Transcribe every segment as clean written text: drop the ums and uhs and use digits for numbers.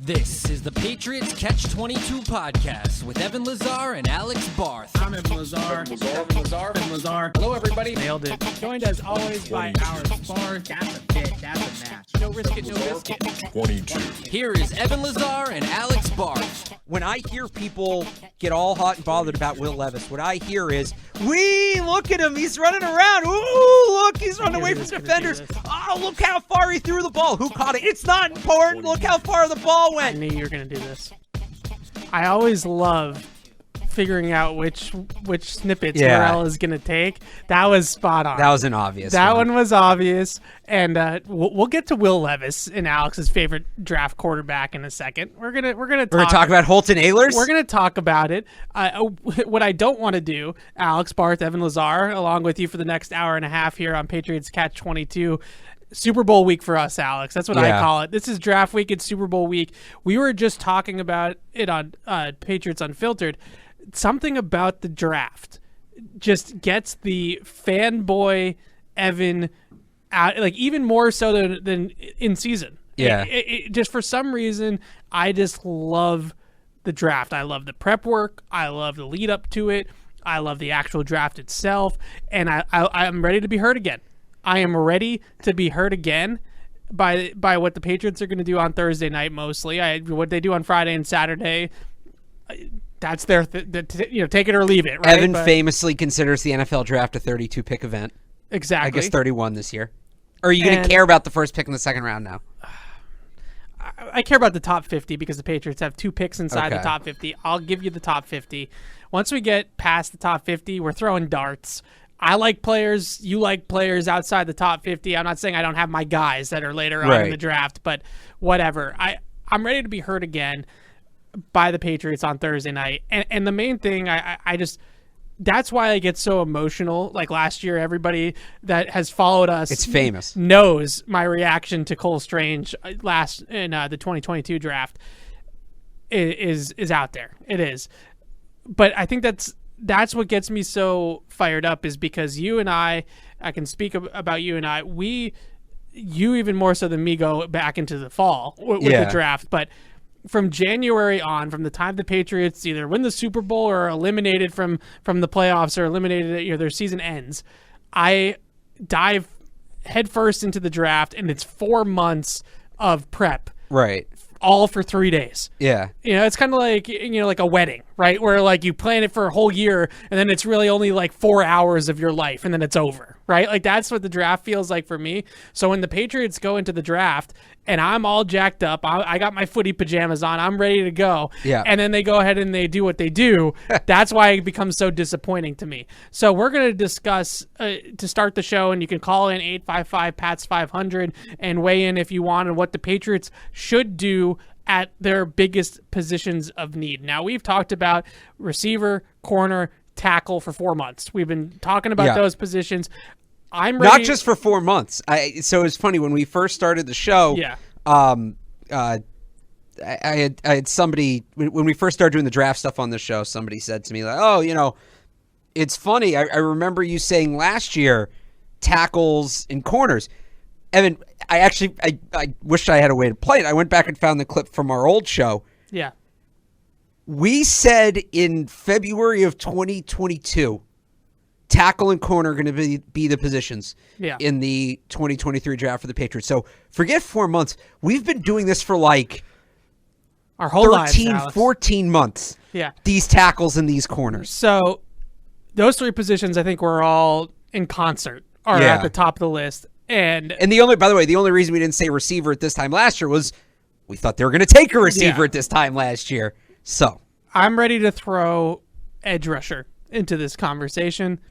This is the Patriots Catch-22 podcast with Evan Lazar and Alex Barth. I'm Evan Lazar. Evan Lazar. Hello, everybody. Nailed it. Joined as always by our Barth. That's a bit. That's a match. No risk it, no biscuit. 22. Here is Evan Lazar and Alex Barth. When I hear people get all hot and bothered about Will Levis, what I hear is, look at him. He's running around. Ooh, look, he's running away from defenders. Oh, look how far he threw the ball. Who caught it? It's not important. Look how far the ball went. I knew you were going to do this. I always love figuring out which snippets Morel is going to take. That was spot on. That was an obvious one was obvious. And we'll get to Will Levis and Alex's favorite draft quarterback in a second. We're gonna talk about Holton Ahlers. We're gonna talk about it. What I don't want to do, Alex, Barth, Evan Lazar, along with you for the next hour and a half here on Patriots Catch-22. Super Bowl week for us, Alex. That's what I call it. This is draft week. It's Super Bowl week. We were just talking about it on Patriots Unfiltered. Something about the draft just gets the fanboy Evan out, like even more so than in season. Yeah. It just for some reason, I just love the draft. I love the prep work. I love the lead up to it. I love the actual draft itself. And I'm ready to be heard again. I am ready to be heard again by what the Patriots are going to do on Thursday night mostly. What they do on Friday and Saturday, that's their take it or leave it. Right? Evan famously considers the NFL draft a 32-pick event. Exactly. I guess 31 this year. Or are you going to care about the first pick in the second round now? I care about the top 50 because the Patriots have 2 picks inside the top 50. I'll give you the top 50. Once we get past the top 50, we're throwing darts. I like players. You like players outside the top 50. I'm not saying I don't have my guys that are later on in the draft, but whatever. I'm ready to be heard again by the Patriots on Thursday night. And the main thing, I just... That's why I get so emotional. Like last year, everybody that has followed us, it's famous, knows my reaction to Cole Strange last in the 2022 draft is out there. It is, but I think that's what gets me so fired up is because you and I can speak about you and I. You even more so than me go back into the fall with the draft, but. From January on, from the time the Patriots either win the Super Bowl or are eliminated from the playoffs or eliminated, their season ends, I dive headfirst into the draft, and it's 4 months of prep. Right. All for 3 days. Yeah. It's kind of like, like a wedding, right? Where like you plan it for a whole year and then it's really only like 4 hours of your life and then it's over, right? Like that's what the draft feels like for me. So when the Patriots go into the draft and I'm all jacked up, I got my footy pajamas on, I'm ready to go. Yeah. And then they go ahead and they do what they do. That's why it becomes so disappointing to me. So we're going to discuss to start the show, and you can call in 855-PATS-500 and weigh in if you want on what the Patriots should do at their biggest positions of need. Now, we've talked about receiver, corner, tackle for 4 months. We've been talking about those positions. I'm ready. Not just for 4 months. So it's funny, when we first started the show, I had somebody, when we first started doing the draft stuff on the show, somebody said to me, like, it's funny. I remember you saying last year, tackles and corners. Evan, I wished I had a way to play it. I went back and found the clip from our old show. Yeah. We said in February of 2022, tackle and corner are going to be the positions in the 2023 draft for the Patriots. So forget 4 months. We've been doing this for like our whole 14 months. Yeah. These tackles and these corners. So those 3 positions, I think we're all in concert are at the top of the list. And by the way, the only reason we didn't say receiver at this time last year was we thought they were going to take a receiver at this time last year. So I'm ready to throw edge rusher into this conversation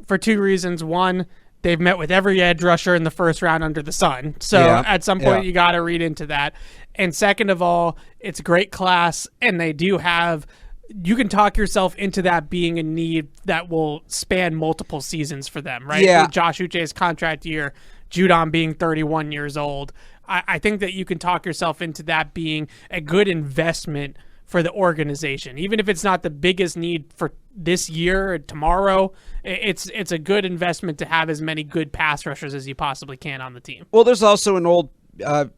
for 2 reasons. One, they've met with every edge rusher in the first round under the sun. So at some point you got to read into that. And second of all, it's a great class, and they do have, you can talk yourself into that being a need that will span multiple seasons for them, right? Yeah. With Josh Uche's contract year, Judon being 31 years old. I think that you can talk yourself into that being a good investment for the organization. Even if it's not the biggest need for this year or tomorrow, it's a good investment to have as many good pass rushers as you possibly can on the team. Well, there's also an old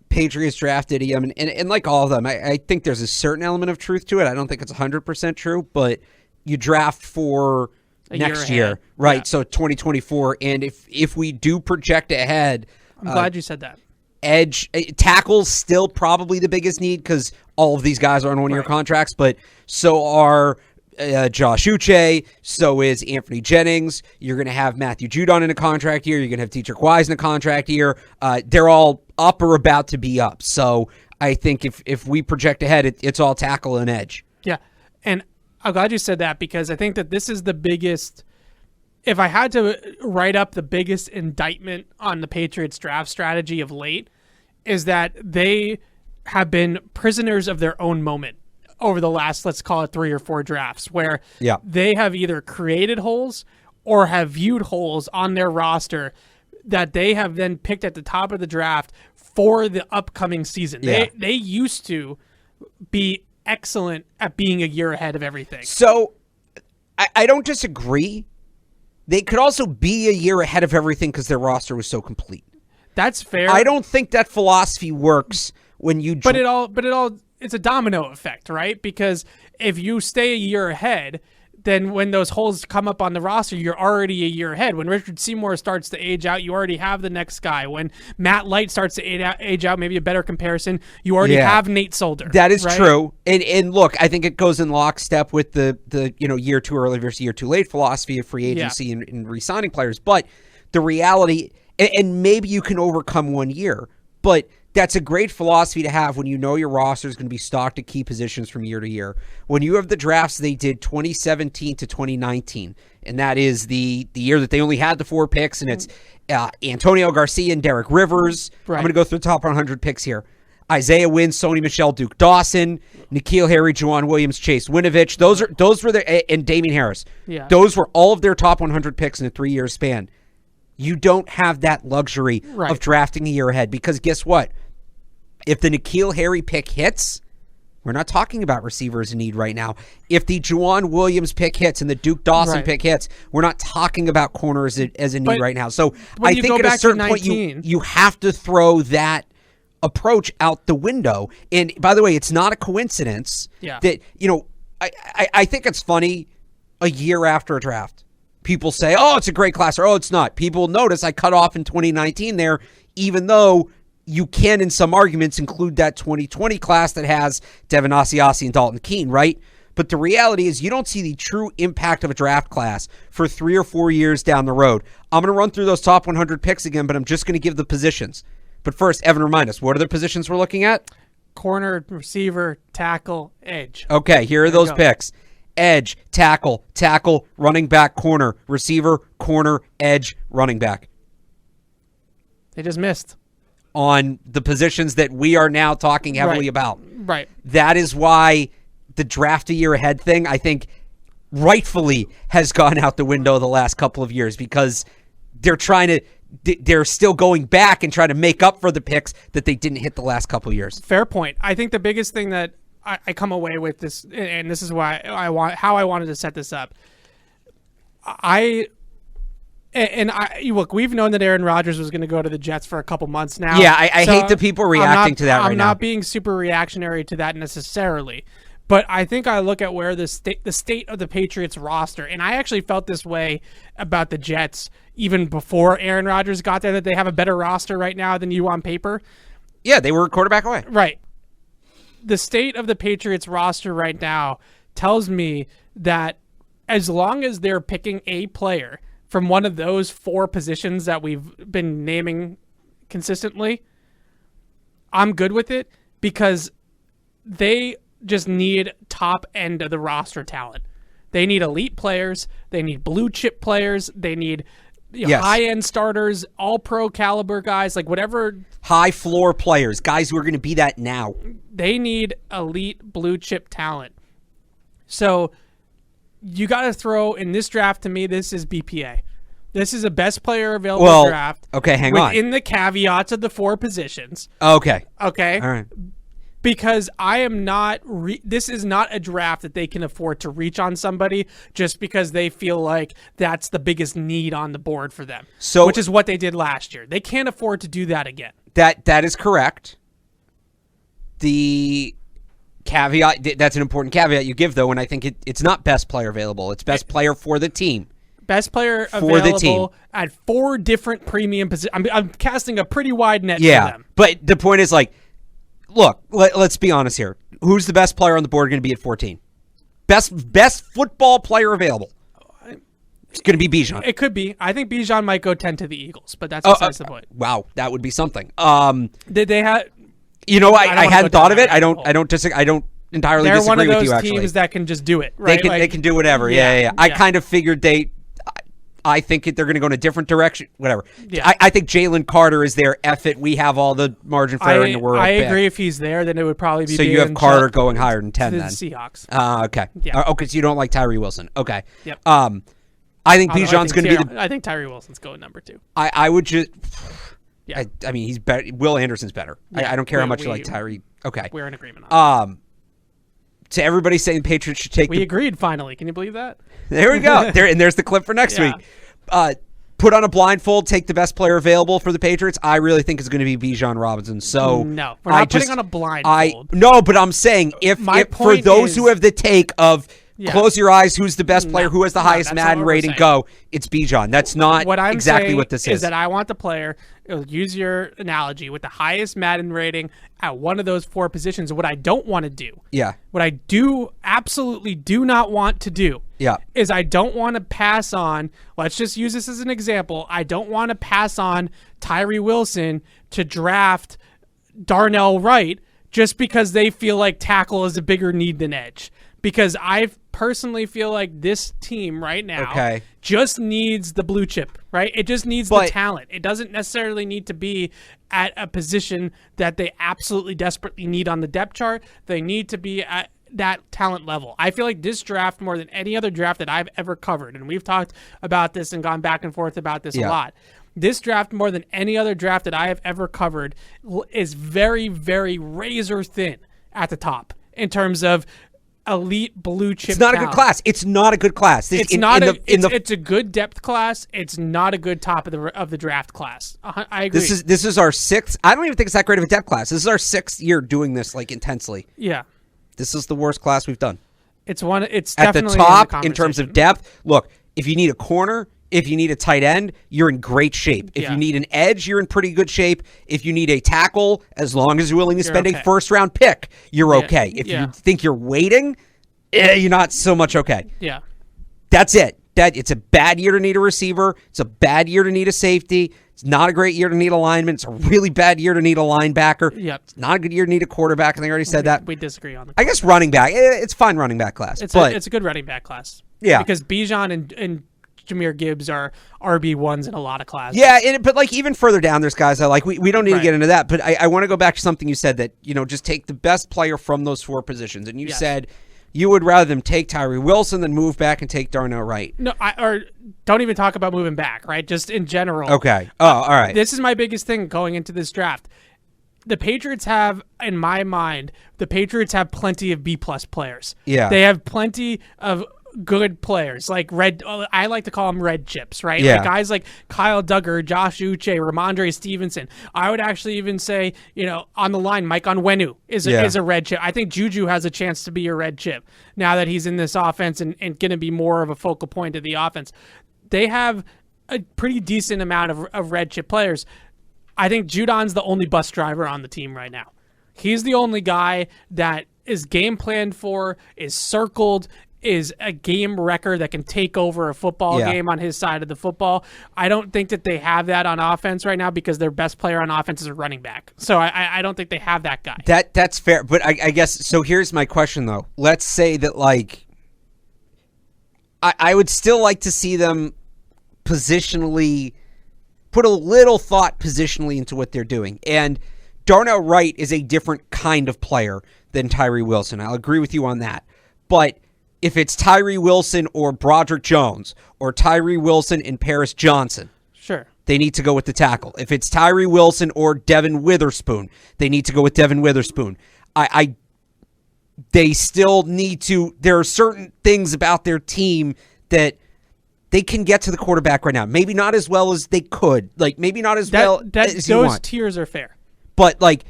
Patriots drafted him, and like all of them, I think there's a certain element of truth to it. I don't think it's 100% true, but you draft for next year, right? Yeah. So 2024, and if we do project ahead, I'm glad you said that. Edge tackle's still probably the biggest need because all of these guys are on one-year contracts, but so are Josh Uche, so is Anthony Jennings. You're going to have Matthew Judon in a contract year. You're going to have Teacher Quais in a contract year. They're all up or about to be up. So I think if we project ahead, it's all tackle and edge. Yeah, and I'm glad you said that because I think that this is the biggest. If I had to write up the biggest indictment on the Patriots draft strategy of late, is that they have been prisoners of their own moment over the last, let's call it 3 or 4 drafts, where they have either created holes or have viewed holes on their roster that they have then picked at the top of the draft for the upcoming season. Yeah. They used to be excellent at being a year ahead of everything. So I don't disagree. They could also be a year ahead of everything because their roster was so complete. That's fair. I don't think that philosophy works when you. But it all. It's a domino effect, right? Because if you stay a year ahead, then when those holes come up on the roster, you're already a year ahead. When Richard Seymour starts to age out, you already have the next guy. When Matt Light starts to age out, maybe a better comparison, you already have Nate Solder. That is true. And look, I think it goes in lockstep with the year too early versus year too late philosophy of free agency and re-signing players. But the reality, and maybe you can overcome 1 year, but that's a great philosophy to have when you know your roster is going to be stocked at key positions from year to year. When you have the drafts they did 2017 to 2019, and that is the year that they only had the 4 picks, and it's Antonio Garcia and Derek Rivers. Right. I'm going to go through the top 100 picks here. Isaiah Wynn, Sony Michel, Duke Dawson, N'Keal Harry, Juwan Williams, Chase Winovich. Those were and Damian Harris. Yeah. Those were all of their top 100 picks in a 3-year span. You don't have that luxury of drafting a year ahead because guess what? If the N'Keal Harry pick hits, we're not talking about receivers in need right now. If the Juwan Williams pick hits and the Duke Dawson pick hits, we're not talking about corners as a need right now. So I think at a certain point you have to throw that approach out the window. And by the way, it's not a coincidence that, I think it's funny a year after a draft. People say, oh, it's a great class, or oh, it's not. People notice I cut off in 2019 there, even though you can, in some arguments, include that 2020 class that has Devin Asiasi and Dalton Keene, right? But the reality is you don't see the true impact of a draft class for 3 or 4 years down the road. I'm going to run through those top 100 picks again, but I'm just going to give the positions. But first, Evan, remind us, what are the positions we're looking at? Corner, receiver, tackle, edge. Okay, here are those picks. Edge, tackle, running back, corner, receiver, corner, edge, running back. They just missed on the positions that we are now talking heavily about. Right. That is why the draft a year ahead thing, I think, rightfully has gone out the window the last couple of years because they're still going back and trying to make up for the picks that they didn't hit the last couple of years. Fair point. I think the biggest thing that I come away with this, and this is why I wanted to set this up. Look, we've known that Aaron Rodgers was going to go to the Jets for a couple months now. Yeah, I hate the people reacting to that right now. I'm not being super reactionary to that necessarily, but I think I look at where the state of the Patriots roster, and I actually felt this way about the Jets even before Aaron Rodgers got there, that they have a better roster right now than you on paper. Yeah, they were a quarterback away. Right. The state of the Patriots roster right now tells me that as long as they're picking a player from one of those 4 positions that we've been naming consistently, I'm good with it because they just need top end of the roster talent. They need elite players. They need blue chip players. They need high end starters, all pro caliber guys, like whatever. High floor players, guys who are going to be that now. They need elite blue chip talent. So you got to throw in this draft. To me, this is BPA. This is a best player available draft. Okay, hang on. Within the caveats of the 4 positions. Okay. All right. Because I am not. This is not a draft that they can afford to reach on somebody just because they feel like that's the biggest need on the board for them. Which is what they did last year. They can't afford to do that again. That is correct. The caveat, that's an important caveat you give, though, and I think it's not best player available. It's best player for the team. Best player available at 4 different premium positions. I'm casting a pretty wide net for them. But the point is, like, look, let's be honest here. Who's the best player on the board going to be at 14? Best football player available. It's going to be Bijan. It could be. I think Bijan might go 10 to the Eagles, but that's besides the point. Wow, that would be something. Did they have? You know, I hadn't thought of it. I don't entirely disagree with you. Actually, they're one of those teams that can just do it. Right? They can do whatever. Yeah. I kind of figured I think they're going to go in a different direction. Whatever. Yeah. I think Jalen Carter is there. Eff it. We have all the margin for error in the world. I agree. If he's there, then it would probably be. So you have Carter going higher than 10 then. The Seahawks. Okay. Yeah. Okay. So you don't like Tyree Wilson. Okay. Yep. I think Bijan's going to be I think Tyree Wilson's going number 2. I would just. Yeah. I mean, he's better. Will Anderson's better. Yeah. I don't care how much you like Tyree. Okay. We're in agreement on that. To everybody saying the Patriots should take. We agreed finally. Can you believe that? There we go. There's the clip for next week. Put on a blindfold, take the best player available for the Patriots. I really think it's going to be Bijan Robinson. So no, we're not putting on a blindfold. No, but I'm saying if for those who have the take of close your eyes, who's the best player, who has the highest Madden rating, go. It's Bijan. That's not exactly what this is. Is that I want the player, use your analogy, with the highest Madden rating at one of those 4 positions. What I don't want to do, what I absolutely do not want to do, is I don't want to pass on, let's just use this as an example, I don't want to pass on Tyree Wilson to draft Darnell Wright just because they feel like tackle is a bigger need than edge. Because I personally feel like this team right now just needs the blue chip, right? It just needs the talent. It doesn't necessarily need to be at a position that they absolutely desperately need on the depth chart. They need to be at that talent level. I feel like this draft, more than any other draft that I've ever covered, and we've talked about this and gone back and forth about this a lot, this draft, more than any other draft that I have ever covered, is very, very razor thin at the top in terms of elite blue chip. It's not talent. a good class. It's not a good class. It's a good depth class. It's not a good top of the draft class. I agree. This is our 6th. I don't even think it's that great of a depth class. This is our 6th year doing this intensely. Yeah. This is the worst class we've done. It's at definitely the top in terms of depth. Look, if you need a corner, if you need a tight end, you're in great shape. If you need an edge, you're in pretty good shape. If you need a tackle, as long as you're willing to spend a first-round pick, you're okay. If you think you're waiting, you're not so much okay. Yeah. That's it. It's a bad year to need a receiver. It's a bad year to need a safety. It's not a great year to need a lineman. It's a really bad year to need a linebacker. Yep. It's not a good year to need a quarterback. I think I already said that. We disagree on that. I guess running back. It's fine running back class. It's a good running back class. Yeah. Because Bijan and Jahmyr Gibbs are RB1s in a lot of classes. Yeah, but even further down, there's guys I like. We don't need to get into that, but I want to go back to something you said that, just take the best player from those 4 positions. And you said you would rather them take Tyree Wilson than move back and take Darnell Wright. No, or don't even talk about moving back, right? Just in general. Okay. Oh, all right. This is my biggest thing going into this draft. The Patriots have, in my mind, plenty of B-plus players. Yeah. They have plenty of good players, like I like to call them red chips, right? Yeah. Like guys like Kyle Duggar, Josh Uche, Ramondre Stevenson. I would actually even say, on the line, Mike Onwenu is a red chip. I think Juju has a chance to be a red chip now that he's in this offense and going to be more of a focal point of the offense. They have a pretty decent amount of red chip players. I think Judon's the only bus driver on the team right now. He's the only guy that is game planned for, is circled, is a game wrecker that can take over a football game on his side of the football. I don't think that they have that on offense right now because their best player on offense is a running back. So I don't think they have that guy. That's fair, but I guess, so here's my question, though. Let's say that, I would still like to see them positionally, put a little thought positionally into what they're doing. And Darnell Wright is a different kind of player than Tyree Wilson. I'll agree with you on that. But if it's Tyree Wilson or Broderick Jones or Tyree Wilson and Paris Johnson, sure, they need to go with the tackle. If it's Tyree Wilson or Devin Witherspoon, they need to go with Devin Witherspoon. They still need to. There are certain things about their team that they can get to the quarterback right now. Maybe not as well as they could. Maybe not as well as you want. Those tiers are fair. But like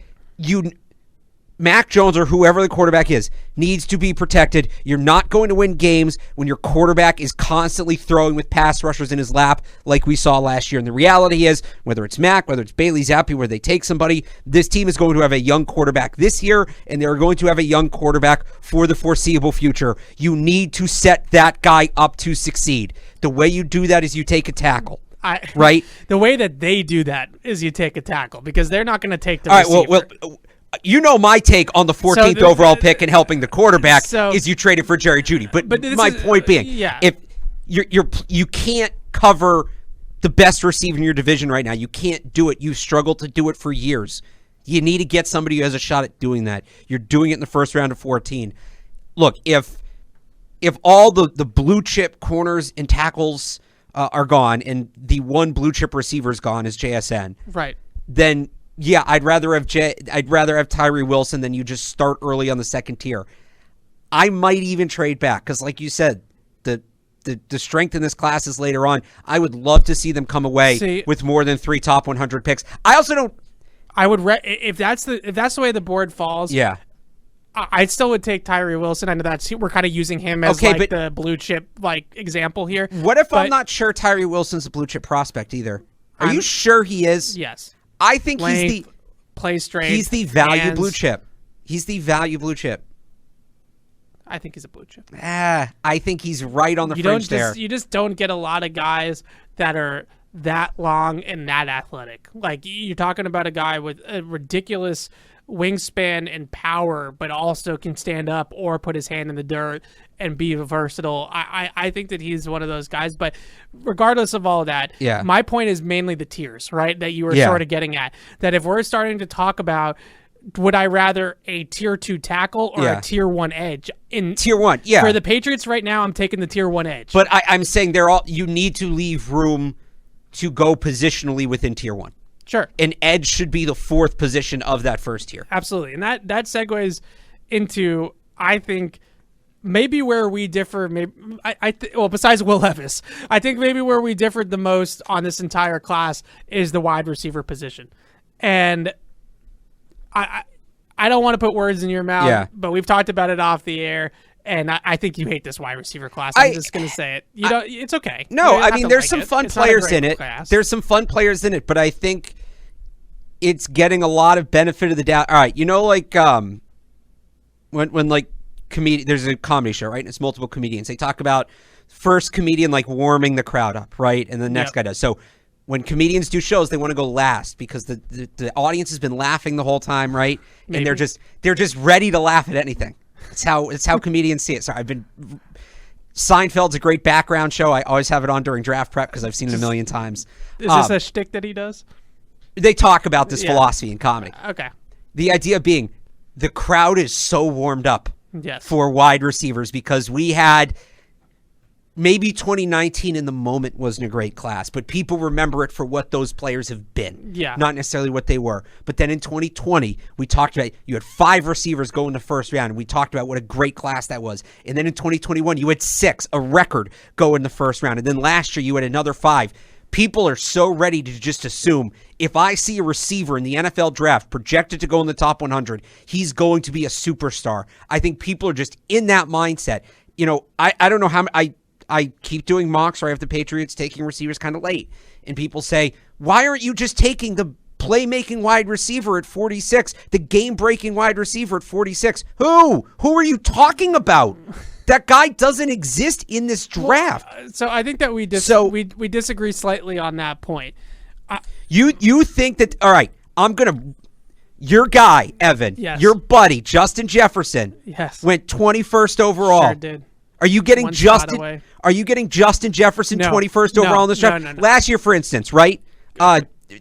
Mac Jones or whoever the quarterback is needs to be protected. You're not going to win games when your quarterback is constantly throwing with pass rushers in his lap like we saw last year. And the reality is, whether it's Mac, whether it's Bailey Zappi, where they take somebody, this team is going to have a young quarterback this year, and they're going to have a young quarterback for the foreseeable future. You need to set that guy up to succeed. The way you do that is you take a tackle. Right? The way that they do that is you take a tackle, because they're not going to take the receiver. Well, you know my take on the 14th overall pick and helping the quarterback is you traded for Jerry Jeudy. But my point being, if you can't cover the best receiver in your division right now, you can't do it. You've struggled to do it for years. You need to get somebody who has a shot at doing that. You're doing it in the first round of 14. Look, if all the blue chip corners and tackles are gone, and the one blue chip receiver is gone as JSN, right? Then yeah, I'd rather have Tyree Wilson than you just start early on the second tier. I might even trade back because, like you said, the strength in this class is later on. I would love to see them come away with more than 3 top 100 picks. I also don't. I would if that's the way the board falls. Yeah. I still would take Tyree Wilson. I know we're kind of using him as the blue chip example here. What if I'm not sure Tyree Wilson's a blue chip prospect either? Are you sure he is? Yes. I think he's the play straight. He's the value blue chip. He's the value blue chip. I think he's a blue chip. I think he's right on the fringe there. You just don't get a lot of guys that are that long and that athletic. Like, you're talking about a guy with a ridiculous wingspan and power, but also can stand up or put his hand in the dirt and be versatile. I think that he's one of those guys. But regardless of all of that, my point is mainly the tiers, right? That you were sort of getting at. That if we're starting to talk about, would I rather a tier 2 tackle or a tier 1 edge? In tier 1, for the Patriots right now, I'm taking the tier 1 edge. But I'm saying you need to leave room to go positionally within tier 1. Sure. An edge should be the 4th position of that first tier. Absolutely. And that segues into, I think, maybe where we differ, besides Will Levis, I think maybe where we differed the most on this entire class is the wide receiver position. And I don't want to put words in your mouth, but we've talked about it off the air. And I think you hate this wide receiver class. I'm just going to say it. It's okay. No, I mean, there's some fun players in it. There's some fun players in it, but I think it's getting a lot of benefit of the doubt. All right, when there's a comedy show, right? And it's multiple comedians. They talk about first comedian warming the crowd up, right? And the next guy does. So when comedians do shows, they want to go last because the audience has been laughing the whole time, right? Maybe. And they're just ready to laugh at anything. It's how comedians see it. Sorry, Seinfeld's a great background show. I always have it on during draft prep because I've seen it a million times. Is this a shtick that he does? They talk about this philosophy in comedy. Okay. The idea being the crowd is so warmed up for wide receivers because we had maybe 2019 in the moment wasn't a great class, but people remember it for what those players have been, not necessarily what they were. But then in 2020, we talked about you had 5 receivers go in the first round, and we talked about what a great class that was. And then in 2021, you had 6, a record, go in the first round. And then last year, you had another 5. People are so ready to just assume if I see a receiver in the NFL draft projected to go in the top 100, he's going to be a superstar. I think people are just in that mindset. I don't know how I keep doing mocks where I have the Patriots taking receivers kind of late. And people say, why aren't you just taking the playmaking wide receiver at 46, the game-breaking wide receiver at 46? Who are you talking about? That guy doesn't exist in this draft. So I think that we disagree slightly on that point. You think that, all right, your guy, Evan, your buddy, Justin Jefferson, went 21st overall. Sure did. Are you getting Justin Jefferson 21st overall in this draft? No. Last year, for instance, right?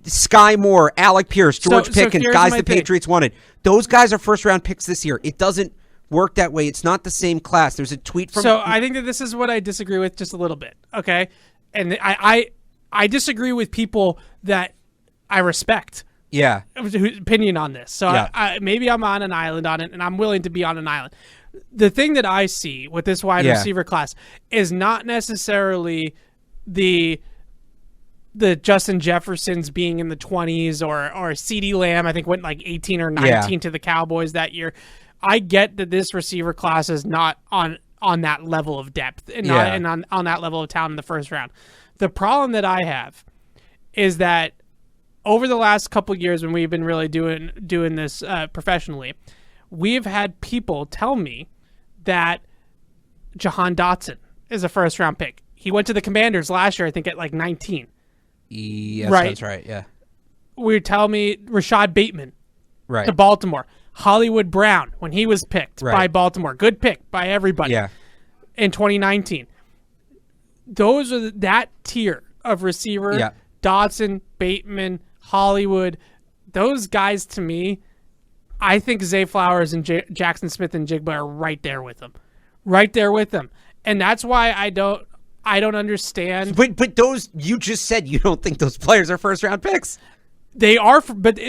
Sky Moore, Alec Pierce, George Pickens, guys the Patriots wanted. Those guys are first-round picks this year. It doesn't work that way. It's not the same class. There's a tweet from... So I think that this is what I disagree with just a little bit, okay? And I disagree with people that I respect. Yeah. Opinion on this. So maybe I'm on an island on it, and I'm willing to be on an island. The thing that I see with this wide receiver class is not necessarily the the Justin Jeffersons being in the 20s or CeeDee Lamb, I think went like 18 or 19 to the Cowboys that year. I get that this receiver class is not on that level of depth and on that level of talent in the first round. The problem that I have is that over the last couple of years when we've been really doing this professionally, we've had people tell me that Jahan Dotson is a first-round pick. He went to the Commanders last year, I think, at like 19. Yes, right. That's right, yeah. We tell me Rashad Bateman to Right. Baltimore. Hollywood Brown, when he was picked by Baltimore. Good pick by everybody in 2019. Those are that tier of receiver. Yeah. Dotson, Bateman, Hollywood. Those guys, to me, I think Zay Flowers and Jackson Smith and Jigba are right there with them. Right there with them. And that's why I don't understand. But those, you just said you don't think those players are first-round picks. They are, but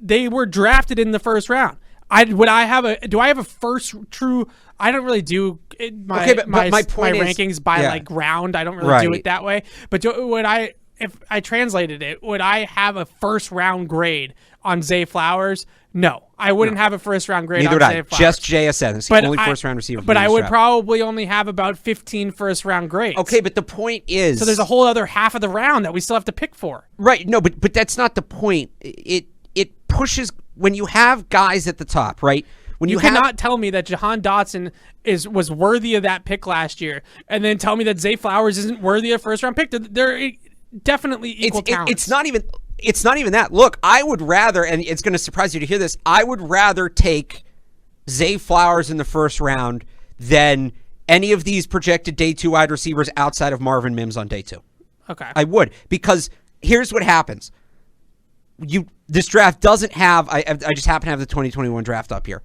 they were drafted in the first round. Do I have a first true? I don't really do my rankings by like round. I don't really do it that way. But if I translated it, would I have a first round grade on Zay Flowers? No, I wouldn't have a first round grade on Zay Flowers. Just JSN. It's the only first round receiver. But I would probably only have about 15 first round grades. Okay, but the point is, so there's a whole other half of the round that we still have to pick for. Right. No, but that's not the point. It pushes when you have guys at the top, right? When you cannot tell me that Jahan Dotson was worthy of that pick last year, and then tell me that Zay Flowers isn't worthy of first round pick. They're definitely equal talents. It's not even that. Look, I would rather, and it's going to surprise you to hear this, I would rather take Zay Flowers in the first round than any of these projected day 2 wide receivers outside of Marvin Mims on day 2. Okay. I would, because here's what happens. This draft doesn't have, I just happen to have the 2021 draft up here.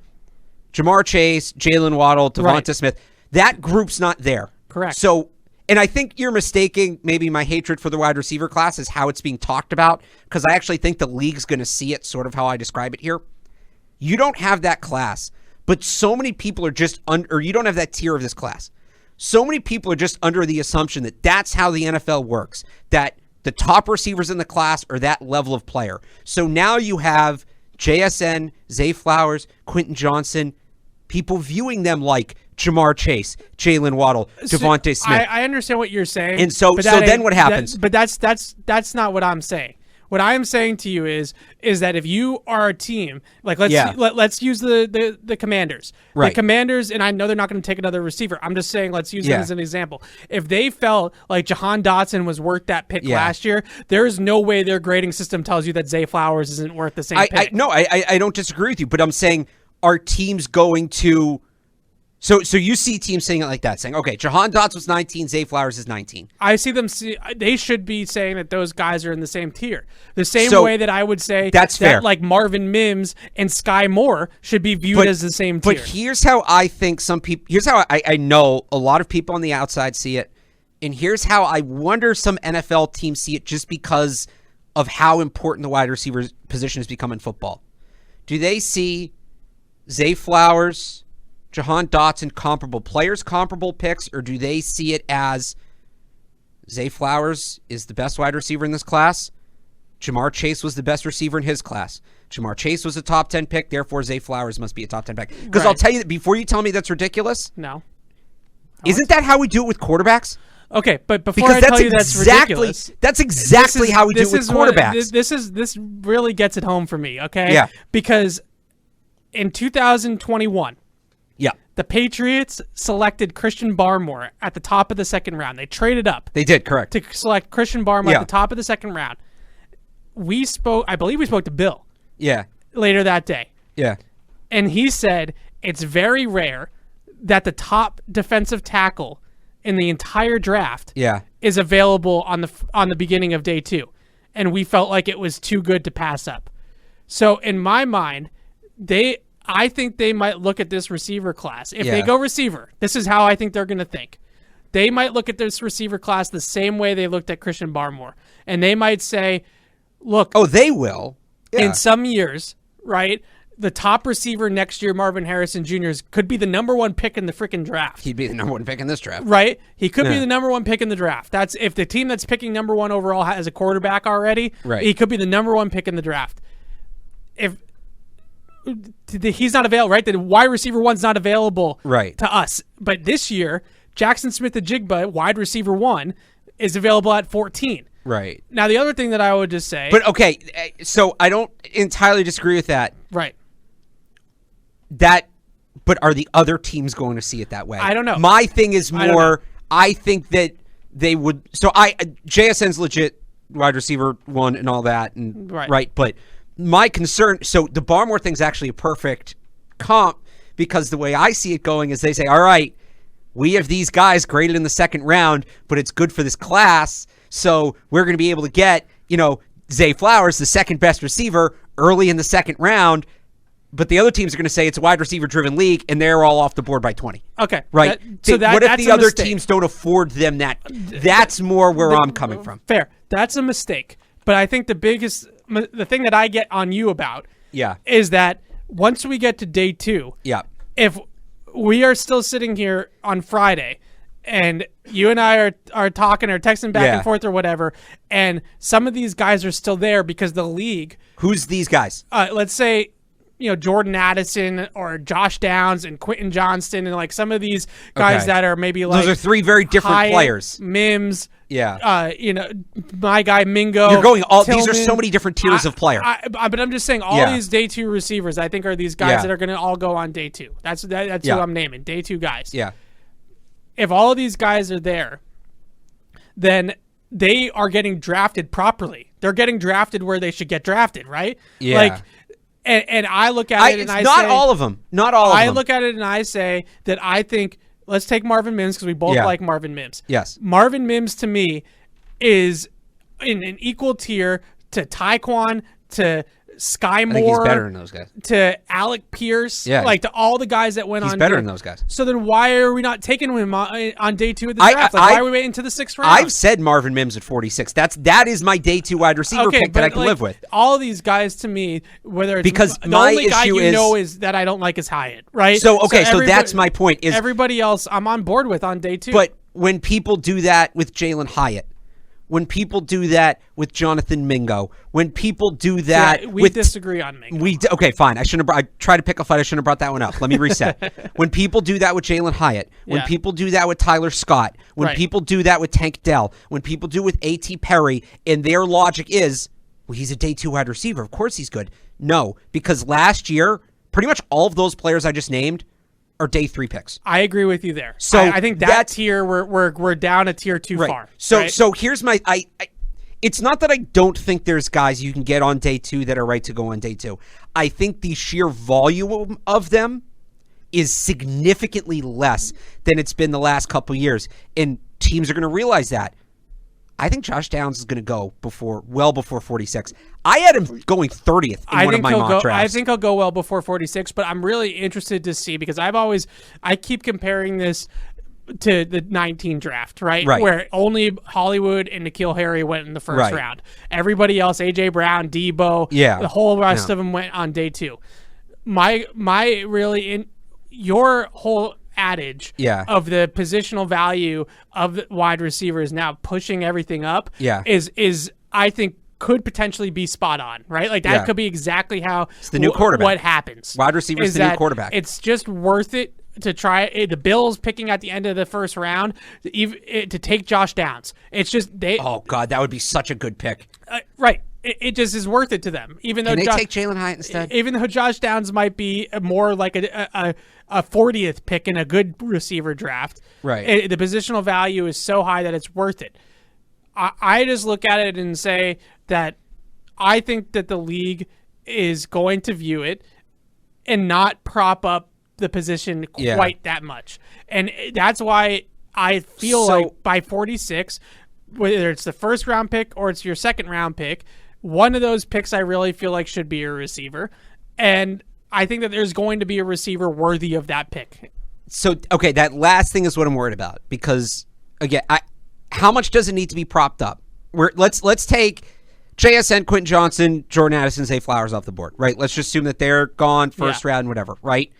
Jamar Chase, Jalen Waddle, Devonta Smith. That group's not there. Correct. So, and I think you're mistaking maybe my hatred for the wide receiver class is how it's being talked about, because I actually think the league's going to see it sort of how I describe it here. You don't have that class, but so many people are just or you don't have that tier of this class. So many people are just under the assumption that that's how the NFL works, that the top receivers in the class are that level of player. So now you have JSN, Zay Flowers, Quentin Johnson, people viewing them like Jamar Chase, Jalen Waddle, Devontae Smith. I understand what you're saying. And so then what happens? But that's not what I'm saying. What I'm saying to you is that if you are a team, like let's use the Commanders. Right. The Commanders, and I know they're not going to take another receiver. I'm just saying let's use them as an example. If they felt like Jahan Dotson was worth that pick last year, there is no way their grading system tells you that Zay Flowers isn't worth the same pick. I don't disagree with you, but I'm saying are teams going to... So you see teams saying it like that, saying, okay, Jahan Dotson was 19, Zay Flowers is 19. I see them. They should be saying that those guys are in the same tier. The same way that I would say that's fair. Like Marvin Mims and Sky Moore should be viewed as the same tier. But here's how I think some people... Here's how I know a lot of people on the outside see it, and here's how I wonder some NFL teams see it just because of how important the wide receiver position has become in football. Do they see Zay Flowers... Jahan Dotson, comparable players, comparable picks, or do they see it as Zay Flowers is the best wide receiver in this class? Jamar Chase was the best receiver in his class. Jamar Chase was a top 10 pick, therefore Zay Flowers must be a top 10 pick. Because I'll tell you that before you tell me that's ridiculous. No. Isn't that how we do it with quarterbacks? Okay, but before I tell you that's ridiculous, that's exactly how we do it with quarterbacks. This really gets it home for me, okay? Yeah. Because in 2021, the Patriots selected Christian Barmore at the top of the second round. They traded up. They did, correct. To select Christian Barmore at the top of the second round. I believe we spoke to Bill. Yeah. Later that day. Yeah. And he said it's very rare that the top defensive tackle in the entire draft is available on the beginning of day 2. And we felt like it was too good to pass up. So in my mind, I think they might look at this receiver class. If they go receiver, this is how I think they're going to think. They might look at this receiver class the same way they looked at Christian Barmore. And they might say, look. Oh, they will. Yeah. In some years, right, the top receiver next year, Marvin Harrison Jr., could be the number 1 pick in the freaking draft. He'd be the number 1 pick in this draft. Right? He could be the number 1 pick in the draft. That's if the team that's picking number 1 overall has a quarterback already, he could be the number 1 pick in the draft. If he's not available, right? The wide receiver 1's not available to us. But this year, Jackson Smith-Njigba, wide receiver 1, is available at 14. Right. Now, the other thing that I would just say... But, okay, so I don't entirely disagree with that. Right. But are the other teams going to see it that way? I don't know. My thing is more, I think that they would... So, JSN's legit wide receiver 1 and all that, and right? But my concern... So, the Barmore thing's actually a perfect comp, because the way I see it going is they say, all right, we have these guys graded in the second round, but it's good for this class... So we're going to be able to get, Zay Flowers, the second best receiver, early in the second round. But the other teams are going to say it's a wide receiver driven league, and they're all off the board by 20. Okay. Right. What if the other teams don't afford them that? That's more where I'm coming from. Fair. That's a mistake. But I think the thing that I get on you about is that once we get to day 2, if we are still sitting here on Friday and you and I are talking or texting back and forth or whatever, and some of these guys are still there because the league... Who's these guys? Let's say, Jordan Addison or Josh Downs and Quentin Johnston and like some of these guys that are maybe like... Those are 3 very different Hyatt, players. Mims. Yeah. My guy Mingo. You're going all... Tillman. These are so many different tiers of player. But I'm just saying all these day 2 receivers, I think, are these guys that are going to all go on day 2. That's who I'm naming. Day 2 guys. Yeah. If all of these guys are there, then they are getting drafted properly. They're getting drafted where they should get drafted, right? Yeah. Like, and I look at it and I say... Not all of them. Not all of them. I look at it and I say that I think... Let's take Marvin Mims because we both like Marvin Mims. Yes. Marvin Mims, to me, is in an equal tier to Tyquan, to Sky Moore. I think he's better than those guys. To Alec Pierce. Like to all the guys that went on. He's better than those guys. So then why are we not taking him on day 2 of the draft? Why are we waiting to the 6th round? I've said Marvin Mims at 46. That is my day 2 wide receiver pick that I can live with. All of these guys, to me, whether it's... Because the my only guy issue is that I don't like is Hyatt, right? So that's my point. Is everybody else I'm on board with on day 2. But when people do that with Jalen Hyatt, when people do that with Jonathan Mingo, when people do that we disagree on Mingo. Okay, fine. I tried to pick a fight. I shouldn't have brought that one up. Let me reset. When people do that with Jalen Hyatt, when people do that with Tyler Scott, when people do that with Tank Dell, when people do with A.T. Perry, and their logic is, well, he's a day 2 wide receiver. Of course he's good. No, because last year, pretty much all of those players I just named are day 3 picks. I agree with you there. So I think that tier we're down a tier too far. So here's my it's not that I don't think there's guys you can get on day 2 that are right to go on day 2. I think the sheer volume of them is significantly less than it's been the last couple of years, and teams are going to realize that. I think Josh Downs is going to go well before 46. I had him going 30th in one of my mock drafts. I think he'll go well before 46, but I'm really interested to see because I keep comparing this to the 19 draft, right? Where only Hollywood and N'Keal Harry went in the first round. Everybody else, A.J. Brown, Debo, the whole rest of them went on day 2. Your whole adage of the positional value of the wide receivers now pushing everything up is I think could potentially be spot on, right? Like that could be exactly how it's the new quarterback. What happens. Wide receiver is the new quarterback. It's just worth it to try the Bills picking at the end of the first round to take Josh Downs. It's just oh God, that would be such a good pick. Right. It just is worth it to them, even though they take Jalen Hyatt instead. Even though Josh Downs might be more like a 40th pick in a good receiver draft, right? The positional value is so high that it's worth it. I just look at it and say that I think that the league is going to view it and not prop up the position quite that much, and that's why I feel like by 46, whether it's the first round pick or it's your second round pick, one of those picks I really feel like should be a receiver. And I think that there's going to be a receiver worthy of that pick. So, okay, that last thing is what I'm worried about because, again, how much does it need to be propped up? Let's take JSN, Quentin Johnson, Jordan Addison, Zay Flowers off the board, right? Let's just assume that they're gone first round, whatever, right?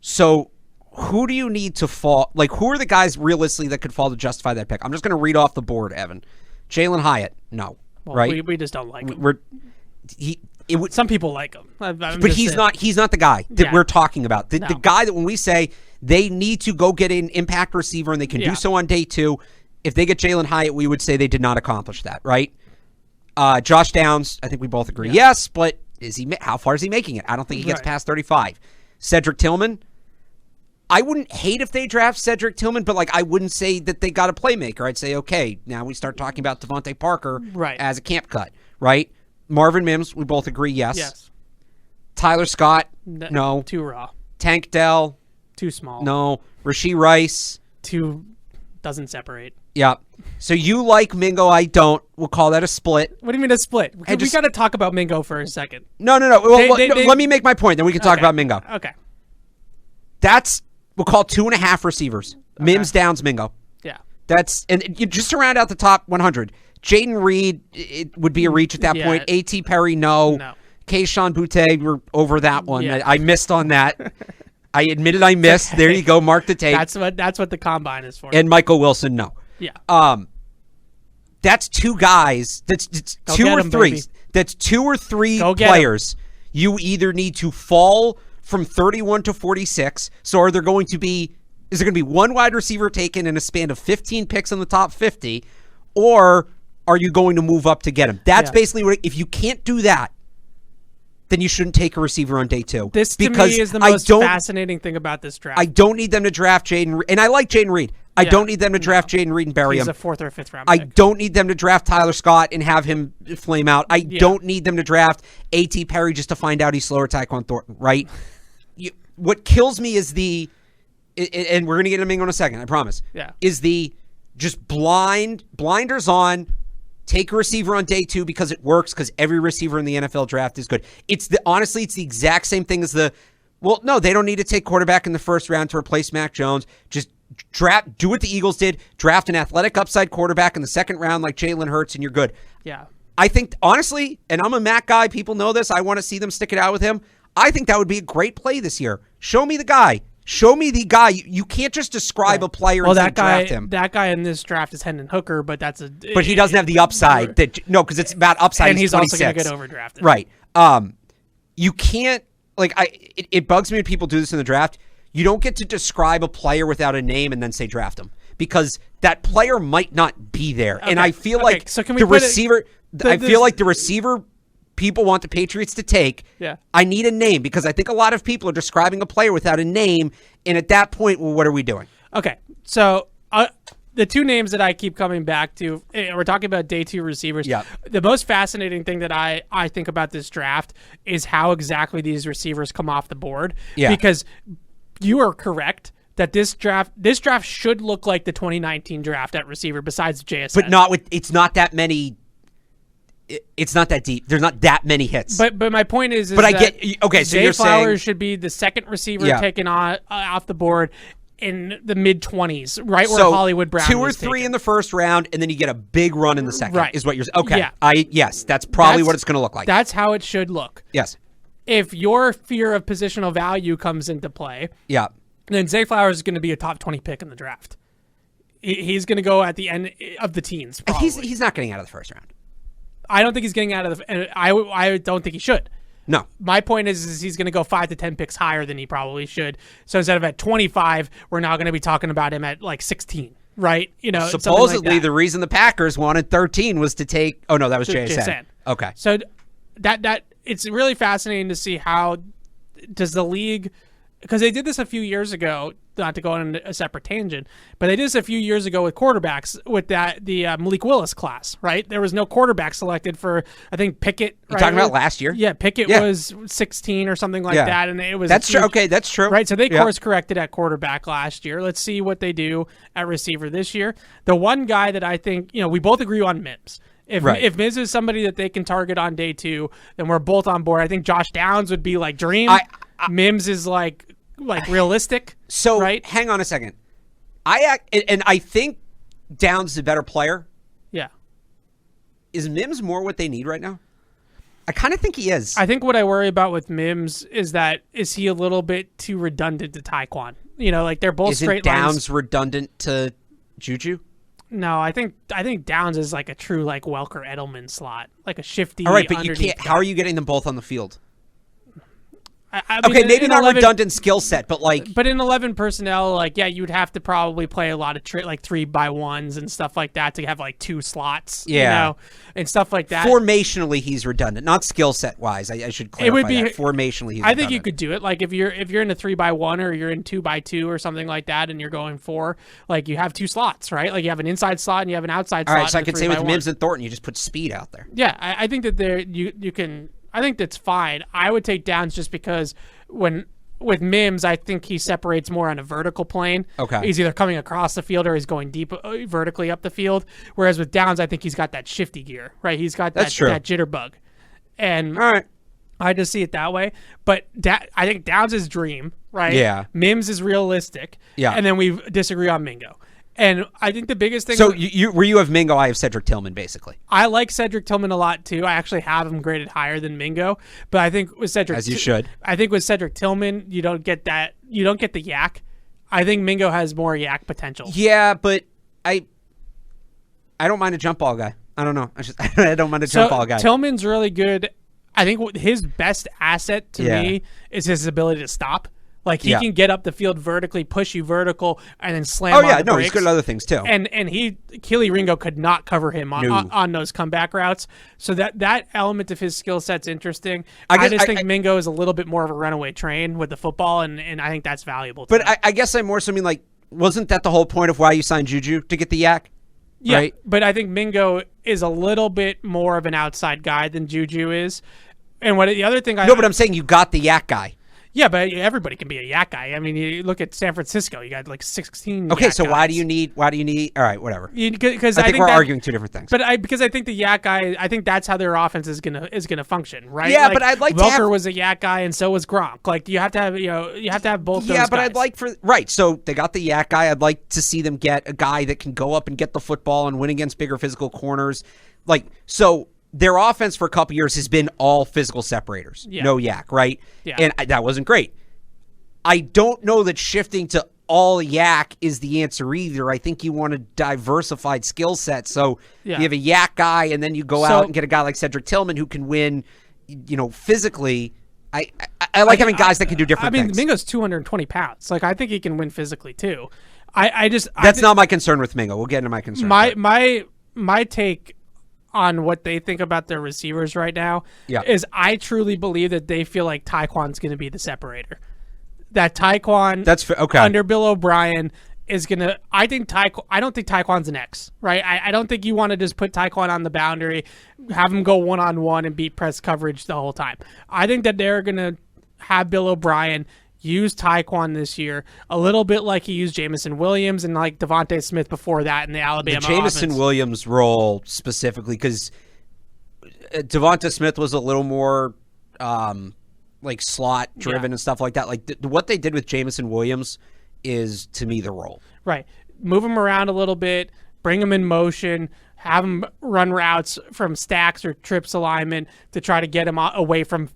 So who do you need to fall? Like, who are the guys realistically that could fall to justify that pick? I'm just going to read off the board, Evan. Jalen Hyatt, no, right? We just don't like him. Some people like him, but he's not the guy that we're talking about. The guy that when we say they need to go get an impact receiver and they can do so on day 2, if they get Jalen Hyatt, we would say they did not accomplish that, right? Josh Downs, I think we both agree, yes, but how far is he making it? I don't think he gets past 35. Cedric Tillman, I wouldn't hate if they draft Cedric Tillman, but I wouldn't say that they got a playmaker. I'd say, okay, now we start talking about Devontae Parker as a camp cut, right? Marvin Mims, we both agree, yes. Tyler Scott, no. Too raw. Tank Dell, too small. No. Rashee Rice, doesn't separate. Yeah. So you like Mingo, I don't. We'll call that a split. What do you mean a split? We got to talk about Mingo for a second. No. Well, let me make my point, then we can talk about Mingo. Okay. We'll call 2.5 receivers. Okay. Mims, Downs, Mingo. Yeah. And you just to round out the top 100. Jaden Reed, it would be a reach at that point. A.T. Perry, no. Keyshawn Boutte, we're over that one. Yeah. I missed on that. I admitted I missed. There you go. Mark the tape. That's what the combine is for. And Michael Wilson, no. Yeah. That's 2 guys. That's 2 or 3. Baby. That's 2 or 3 players. You either need to fall from 31 to 46. So is there going to be 1 wide receiver taken in a span of 15 picks in the top 50, or are you going to move up to get him? That's basically what. If you can't do that, then you shouldn't take a receiver on day 2. This to me is the most fascinating thing about this draft. I don't need them to draft Jaden, and I like Jaden Reed. I don't need them to draft Jaden Reed and bury him. He's a 4th or 5th round pick. I don't need them to draft Tyler Scott and have him flame out. I don't need them to draft A.T. Perry just to find out he's slower Tyquan Thornton, right? What kills me is and we're going to get into Mingo in a second, I promise, is the just blinders on, take a receiver on day 2 because it works, because every receiver in the NFL draft is good. Honestly, it's the exact same thing as they don't need to take quarterback in the first round to replace Mac Jones. Just do what the Eagles did, draft an athletic upside quarterback in the second round like Jalen Hurts, and you're good. Yeah. I think, honestly, and I'm a Mac guy, people know this, I want to see them stick it out with him. I think that would be a great play this year. Show me the guy. Show me the guy. You can't just describe a player and draft him. That guy in this draft is Hendon Hooker, but but he doesn't have the upside. Because it's about upside. And he's 26. also going to get overdrafted. Right. You can't, it bugs me when people do this in the draft. You don't get to describe a player without a name and then say draft him, because that player might not be there. Okay. And I feel like the receiver, the receiver people want the Patriots to take. Yeah. I need a name, because I think a lot of people are describing a player without a name. And at that point, well, what are we doing? Okay. So the 2 names that I keep coming back to, we're talking about day 2 receivers. Yeah. The most fascinating thing that I think about this draft is how exactly these receivers come off the board. Yeah. Because you are correct that this draft should look like the 2019 draft at receiver, besides JSN. But it's not that many. It's not that deep. There's not that many hits. But my point is but I get okay. So Zay you're Flowers saying should be the second receiver taken off the board in the mid-20s, right where Hollywood Brown 2 or 3 taken. in the first round, and then you get a big run in the second. Right. Is what you're okay? Yeah. Yes, that's probably what it's going to look like. That's how it should look. Yes. If your fear of positional value comes into play, then Zay Flowers is going to be a top 20 pick in the draft. He's going to go at the end of the teens. Probably. He's not getting out of the first round. I don't think he's getting out of the. I don't think he should. No. My point is he's going to go 5 to 10 picks higher than he probably should. So instead of at 25, we're now going to be talking about him at 16, right? Supposedly like the reason the Packers wanted 13 was to take. Oh no, that was JSN. Okay. So that it's really fascinating to see how does the league, because they did this a few years ago. Not to go on a separate tangent, but they did this a few years ago with quarterbacks with the Malik Willis class, right? There was no quarterback selected for, I think, Pickett. You're talking about last year? Yeah, Pickett was 16 or something like that, and it was that's true. Okay, that's true. Right, so they course corrected at quarterback last year. Let's see what they do at receiver this year. The one guy that I think, we both agree on Mims. If Mims is somebody that they can target on day 2, then we're both on board. I think Josh Downs would be dream. Mims is realistic. So right? Hang on a second. I think Downs is a better player. Yeah. is Mims more what they need right now? I kind of think he is. I think what I worry about with Mims is he a little bit too redundant to Tyquan? Like they're both straight lines. Isn't Downs redundant to Juju? No, I think Downs is like a true like Welker Edelman slot, like a shifty. All right, but you can't. How are you getting them both on the field? I mean, okay, maybe not 11, redundant skill set, but in 11 personnel, you would have to probably play a lot of 3x1s and stuff like that to have like 2 slots, and stuff like that. Formationally, he's redundant, not skill set wise. I should clarify. It would be that. Formationally, he's redundant. I think you could do it. Like if you're in a 3x1 or you're in 2x2 or something like that, and you're going 4, you have 2 slots, right? Like you have an inside slot and you have an outside slot. All right, so I could say with Mims and Thornton, you just put speed out there. Yeah, I think that you can. I think that's fine. I would take Downs just because with Mims, I think he separates more on a vertical plane. Okay. He's either coming across the field or he's going deep vertically up the field. Whereas with Downs, I think he's got that shifty gear, right? He's got that jitterbug. And all right. I just see it that way. But I think Downs is dream, right? Yeah. Mims is realistic. Yeah. And then we disagree on Mingo. And I think the biggest thing... So where you have Mingo, I have Cedric Tillman, basically. I like Cedric Tillman a lot, too. I actually have him graded higher than Mingo. But I think with Cedric... As you should. I think with Cedric Tillman, you don't get that... You don't get the yak. I think Mingo has more yak potential. Yeah, but I don't mind a jump ball guy. I don't know. I don't mind a jump ball guy. Tillman's really good. I think his best asset to me is his ability to stop. Like he can get up the field vertically, push you vertical, and then slam. Oh yeah, he's good at other things too. And Keely Ringo could not cover him on those comeback routes. So that element of his skill set's interesting. I just think Mingo is a little bit more of a runaway train with the football, and I think that's valuable. But I guess I more so mean wasn't that the whole point of why you signed Juju to get the yak? Yeah, right? But I think Mingo is a little bit more of an outside guy than Juju is. And the other thing but I'm saying you got the yak guy. Yeah, but everybody can be a yak guy. I mean, you look at San Francisco; you got 16. Okay, so guys. why do you need? All right, whatever. Because I think we're arguing two different things. But because I think the yak guy, I think that's how their offense is gonna function, right? Yeah, but I'd like Welker to have... was a yak guy, and so was Gronk. Like you have to have both. Yeah, those but guys. I'd like right. So they got the yak guy. I'd like to see them get a guy that can go up and get the football and win against bigger physical corners. So. Their offense for a couple years has been all physical separators. Yeah. No yak, right? Yeah. And that wasn't great. I don't know that shifting to all yak is the answer either. I think you want a diversified skill set. So you have a yak guy, and then you go out and get a guy like Cedric Tillman who can win, physically. I like having guys that can do different things. Mingo's 220 pounds. I think he can win phically too. That's not my concern with Mingo. We'll get into my concern. My take on what they think about their receivers right now is I truly believe that they feel like Tyquan's going to be the separator. That Tyquan under Bill O'Brien is going to I don't think Tyquan's an X, right? I don't think you want to just put Tyquan on the boundary, have him go one-on-one and beat press coverage the whole time. I think that they're going to have Bill O'Brien use Tyquan this year a little bit like he used Jamison Williams and like Devontae Smith before that in the Alabama Jamison Williams role specifically, because Devontae Smith was a little more slot driven and stuff like that. What they did with Jamison Williams is, to me, the role. Right. Move him around a little bit, bring him in motion, have him run routes from stacks or trips alignment to try to get him away from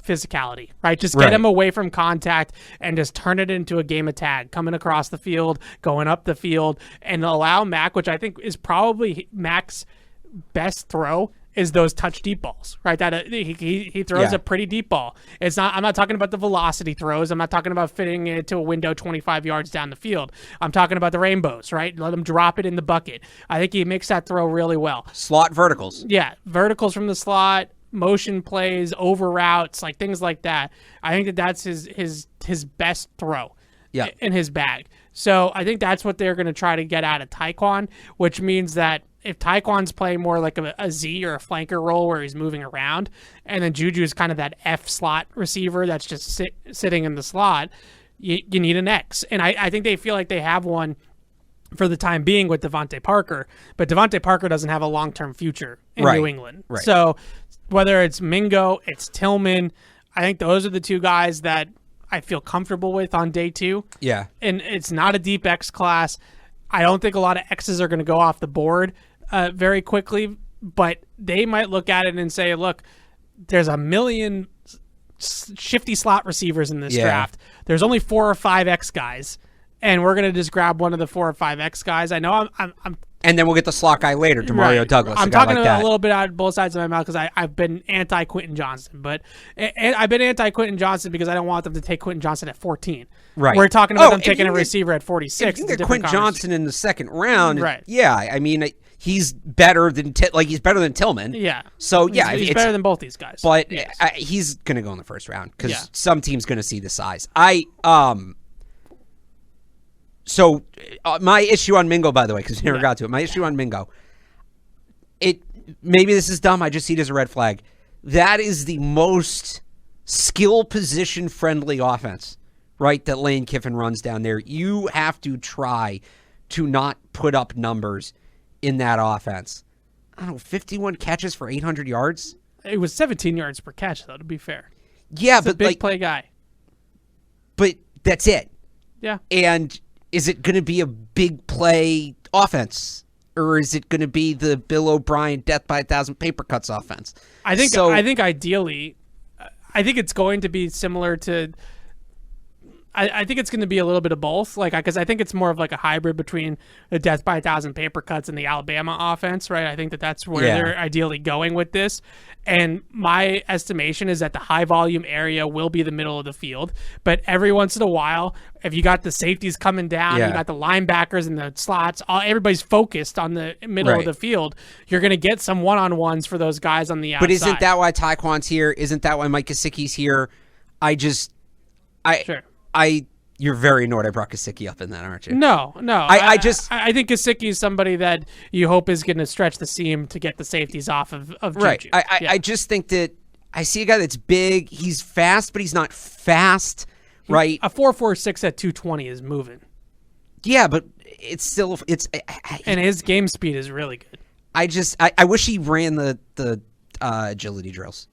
physicality, right? Just get him away from contact and just turn it into a game of tag, coming across the field, going up the field, and allow Mac, which I think is probably Mac's best throw, is those touch deep balls, right? That he throws a pretty deep ball. It's not. I'm not talking about the velocity throws. I'm not talking about fitting it to a window 25 yards down the field. I'm talking about the rainbows, right? Let him drop it in the bucket. I think he makes that throw really well. Slot verticals. Yeah, verticals from the slot. Motion plays, over routes, things like that. I think that's his best throw in his bag. So I think that's what they're going to try to get out of Tyquan, which means that if Tyquan's playing more like a Z or a flanker role where he's moving around, and then Juju is kind of that F slot receiver that's just sitting in the slot, you need an X. And I think they feel like they have one for the time being with Devontae Parker, but Devontae Parker doesn't have a long-term future in New England. Right. So whether it's Mingo, it's Tillman, I think those are the two guys that I feel comfortable with on day 2. Yeah. And it's not a deep X class. I don't think a lot of X's are going to go off the board very quickly but they might look at it and say, look, there's a million shifty slot receivers in this draft. There's only 4 or 5 X guys, and we're going to just grab one of the 4 or 5 X guys. I know I'm and then we'll get the slot guy later, Demario Douglas. I'm talking a little bit out of both sides of my mouth because I've been anti-Quentin Johnson, but I've been anti-Quentin Johnson because I don't want them to take Quentin Johnson at 14. Right. We're talking about them taking a receiver at 46. If you get Quentin Johnson in the second round, right? Yeah, I mean he's better than he's better than Tillman. Yeah. So he's better than both these guys. But he's going to go in the first round because some team's going to see the size. So my issue on Mingo, by the way, because we never got to it, my issue on Mingo, maybe this is dumb, I just see it as a red flag. That is the most skill position friendly offense, right, that Lane Kiffin runs down there. You have to try to not put up numbers in that offense. I don't know, 51 catches for 800 yards? It was 17 yards per catch, though, to be fair. Yeah, but big play guy. But that's it. Yeah. And is it going to be a big play offense, or is it going to be the Bill O'Brien death by 1,000 paper cuts offense? I think ideally, I think it's going to be similar to. I think it's going to be a little bit of both, because I think it's more of like a hybrid between the death by 1,000 paper cuts and the Alabama offense, right? I think that's where they're ideally going with this. And my estimation is that the high volume area will be the middle of the field, but every once in a while, if you got the safeties coming down, you got the linebackers and the slots, everybody's focused on the middle of the field. You're going to get some one-on-ones for those guys on the outside. But isn't that why Tyquan's here? Isn't that why Mike Gesicki's here? Sure. You're very annoyed I brought Gesicki up in that, aren't you? No. I think Gesicki is somebody that you hope is going to stretch the seam to get the safeties off of right. Juju. I just think that I see a guy that's big. He's fast, but he's not fast, right? A 4.46 at 220 is moving. Yeah, but it's still and his game speed is really good. I wish he ran the agility drills.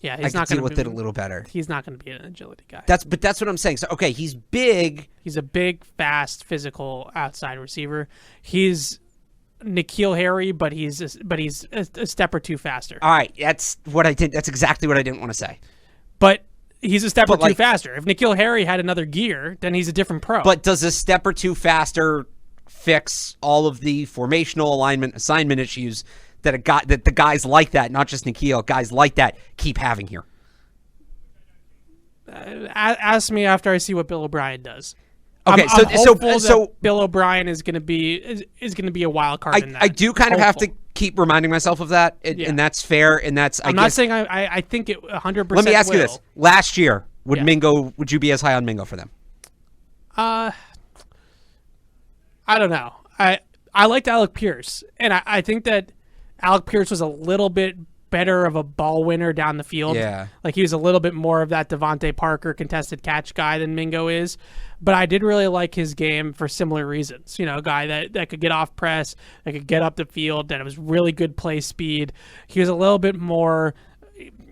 Yeah, he's not going to deal with it a little better. He's not going to be an agility guy. That's what I'm saying. So okay, he's big. He's a big, fast, physical outside receiver. He's N'Keal Harry, but he's a step or two faster. All right, that's exactly what I didn't want to say. But he's a step or two faster. If N'Keal Harry had another gear, then he's a different pro. But does a step or two faster fix all of the formational assignment issues that the guys like that, not just N'Keal, guys like that keep having here? Ask me after I see what Bill O'Brien does. Okay, so Bill O'Brien is going to be a wild card in that. I do kind of have to keep reminding myself of that, and that's fair. And that's I'm not saying I think it 100%. Let me ask you this: last year, would you be as high on Mingo for them? I don't know. I liked Alec Pierce, and I think that Alec Pierce was a little bit better of a ball winner down the field. Yeah. Like he was a little bit more of that Devontae Parker contested catch guy than Mingo is. But I did really like his game for similar reasons. A guy that could get off press, that could get up the field, that it was really good play speed. He was a little bit more...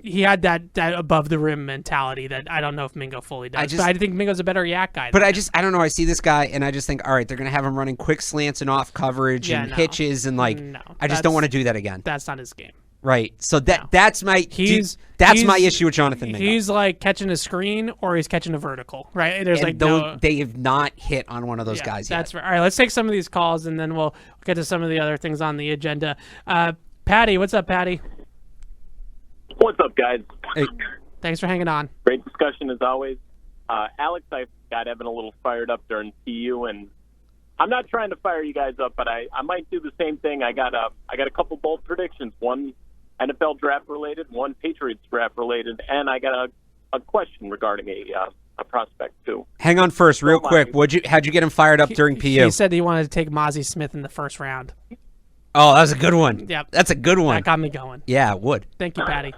He had that above the rim mentality that I don't know if Mingo fully does. But I think Mingo's a better yak guy. But I don't know. I see this guy and I just think, all right, they're going to have him running quick slants and off coverage and hitches and I just don't want to do that again. That's not his game. Right. So that's my issue with Jonathan Mingo. He's like catching a screen or he's catching a vertical, right? They have not hit on one of those guys yet. That's right. All right, let's take some of these calls and then we'll get to some of the other things on the agenda. Patty, what's up, Patty? What's up, guys? Hey. Thanks for hanging on. Great discussion as always. Alex, I got Evan a little fired up during PU, and I'm not trying to fire you guys up, but I might do the same thing. I got a couple bold predictions. One NFL draft related, one Patriots draft related, and I got a question regarding a prospect too. Hang on first, real quick. How'd you get him fired up during PU? He said he wanted to take Mozzie Smith in the first round. Oh, that was a good one. Yep. That's a good one. That got me going. Yeah, it would. Thank you, Patty.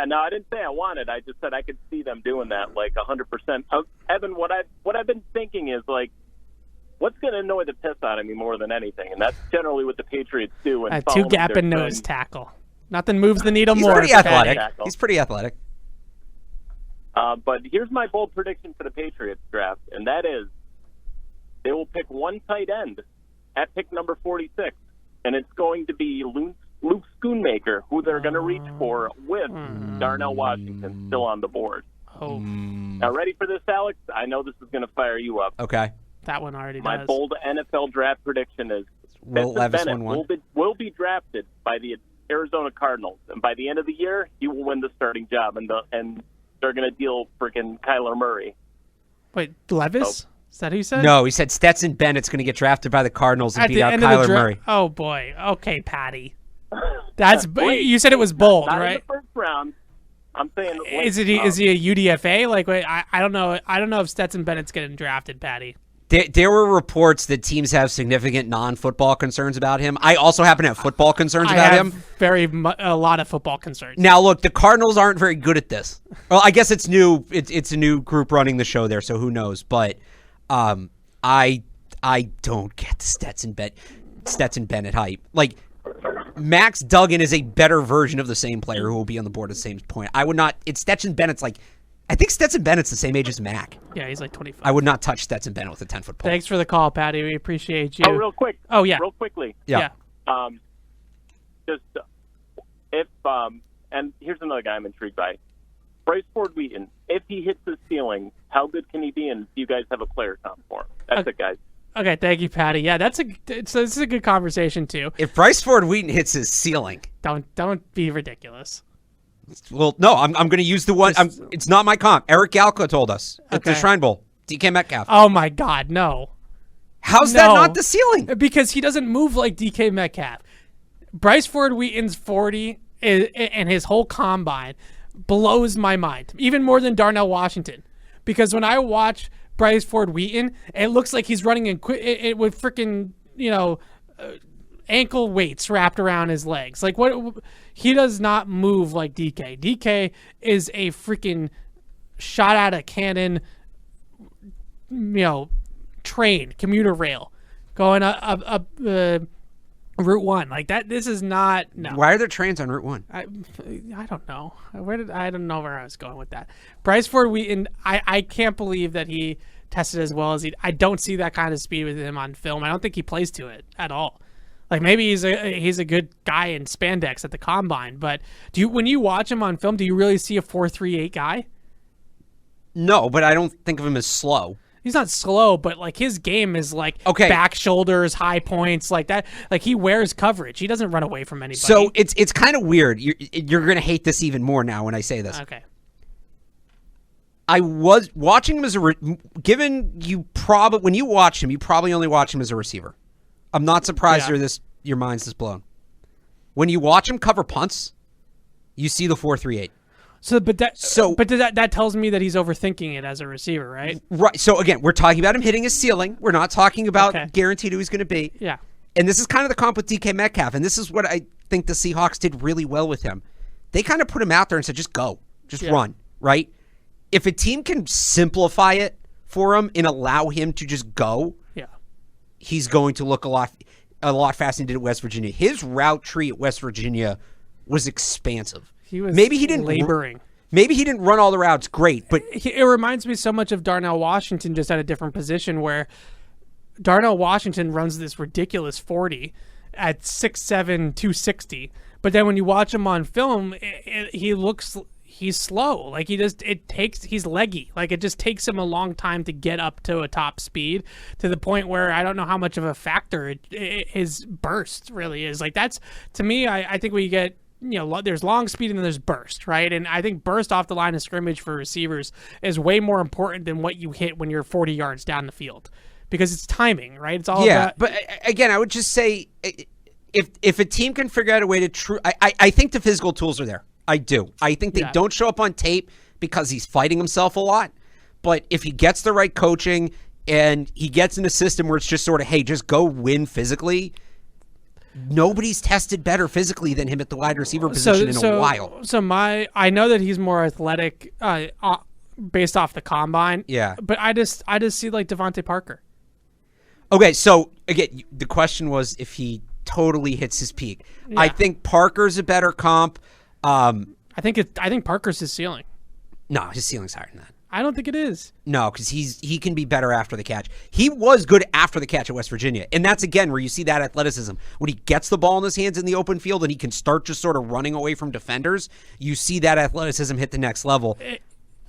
No, I didn't say I wanted. I just said I could see them doing that, 100%. Evan, what I've been thinking is what's going to annoy the piss out of me more than anything, and that's generally what the Patriots do. A two-gap and nose tackle. Nothing moves the needle more. He's pretty athletic. He's pretty athletic. But here's my bold prediction for the Patriots draft, and that is they will pick one tight end at pick number 46. and it's going to be Luke Schoonmaker, who they're going to reach for with Darnell Washington still on the board. Oh. Now, ready for this, Alex? I know this is going to fire you up. Okay. That one already My does. bold NFL draft prediction is Will Levis win one? will be drafted by the Arizona Cardinals, and by the end of the year, he will win the starting job, and they're going to deal freaking Kyler Murray. Wait, Levis? Is that who you said? No, he said Stetson Bennett's going to get drafted by the Cardinals and beat out Kyler Murray. Oh, boy. Okay, Patty. That's you said it was bold, Not right? In the first round. I'm saying. Is he a UDFA? Like, wait, I don't know. I don't know if Stetson Bennett's getting drafted, Patty. There were reports that teams have significant non-football concerns about him. I also happen to have football concerns about him. A lot of football concerns. Now, look, the Cardinals aren't very good at this. Well, I guess it's new. It's a new group running the show there, so who knows? But I don't get the Stetson Bennett hype. Like, Max Duggan is a better version of the same player who will be on the board at the same point. I would not. It's Stetson Bennett's like. I think Stetson Bennett's the same age as Mac. Yeah, he's like 25. I would not touch Stetson Bennett with a 10-foot pole. Thanks for the call, Patty. We appreciate you. Oh, real quick. Oh, yeah. Real quickly. Yeah. Just and here's another guy I'm intrigued by. Bryce Ford Wheaton. If he hits his ceiling, how good can he be? And do you guys have a player comp for him? That's it, guys. Okay, thank you, Patty. Yeah, this is a good conversation too. If Bryce Ford Wheaton hits his ceiling, don't be ridiculous. Well, no, I'm going to use the one. It's not my comp. Eric Galco told us at the Shrine Bowl. DK Metcalf. Oh my God, no. How's that not the ceiling? Because he doesn't move like DK Metcalf. Bryce Ford Wheaton's 40 and his whole combine blows my mind, even more than Darnell Washington. Because when I watch Bryce Ford Wheaton, it looks like he's running with freaking ankle weights wrapped around his legs. Like what? He does not move like DK. DK is a freaking shot out of cannon, train, commuter rail, going up Route 1. Like that. This is not. No. Why are there trains on Route 1? I don't know. I don't know where I was going with that. Bryce Ford Wheaton. I can't believe that he tested as well as he. I don't see that kind of speed with him on film. I don't think he plays to it at all. Like maybe he's a good guy in spandex at the combine, but when you watch him on film, do you really see a 4.38 guy? No, but I don't think of him as slow. He's not slow, but like his game is like back shoulders, high points, like that. Like he wears coverage. He doesn't run away from anybody. So it's kind of weird. You're going to hate this even more now when I say this. Okay. I was watching him as when you watch him, you probably only watch him as a receiver. I'm not surprised your mind's this blown. When you watch him cover punts, you see the 4.38. But that tells me that he's overthinking it as a receiver, right? Right. So again, we're talking about him hitting his ceiling. We're not talking about guaranteed who he's going to be. Yeah. And this is kind of the comp with DK Metcalf, and this is what I think the Seahawks did really well with him. They kind of put him out there and said, just go. Just run, right? If a team can simplify it for him and allow him to just go, he's going to look a lot faster than he did at West Virginia. His route tree at West Virginia was expansive. Maybe he didn't laboring. Maybe he didn't run all the routes great, but it reminds me so much of Darnell Washington, just at a different position, where Darnell Washington runs this ridiculous 40 at 6'7", 260. But then when you watch him on film, he's slow. Like he's leggy. Like it just takes him a long time to get up to a top speed, to the point where I don't know how much of a factor his burst really is. Like that's, to me, I think we get, there's long speed and then there's burst, right? And I think burst off the line of scrimmage for receivers is way more important than what you hit when you're 40 yards down the field, because it's timing, right? It's all about. But again, I would just say if a team can figure out a way to I think the physical tools are there. I do. I think they don't show up on tape because he's fighting himself a lot. But if he gets the right coaching and he gets in a system where it's just sort of, hey, just go win physically, nobody's tested better physically than him at the wide receiver position in a while. So I know that he's more athletic based off the combine. Yeah. But I just see like Devontae Parker. Okay, so again, the question was if he totally hits his peak. Yeah. I think Parker's a better comp. I think Parker's his ceiling. No, his ceiling's higher than that. I don't think it is. No, because he can be better after the catch. He was good after the catch at West Virginia. And that's, again, where you see that athleticism. When he gets the ball in his hands in the open field and he can start just sort of running away from defenders, you see that athleticism hit the next level.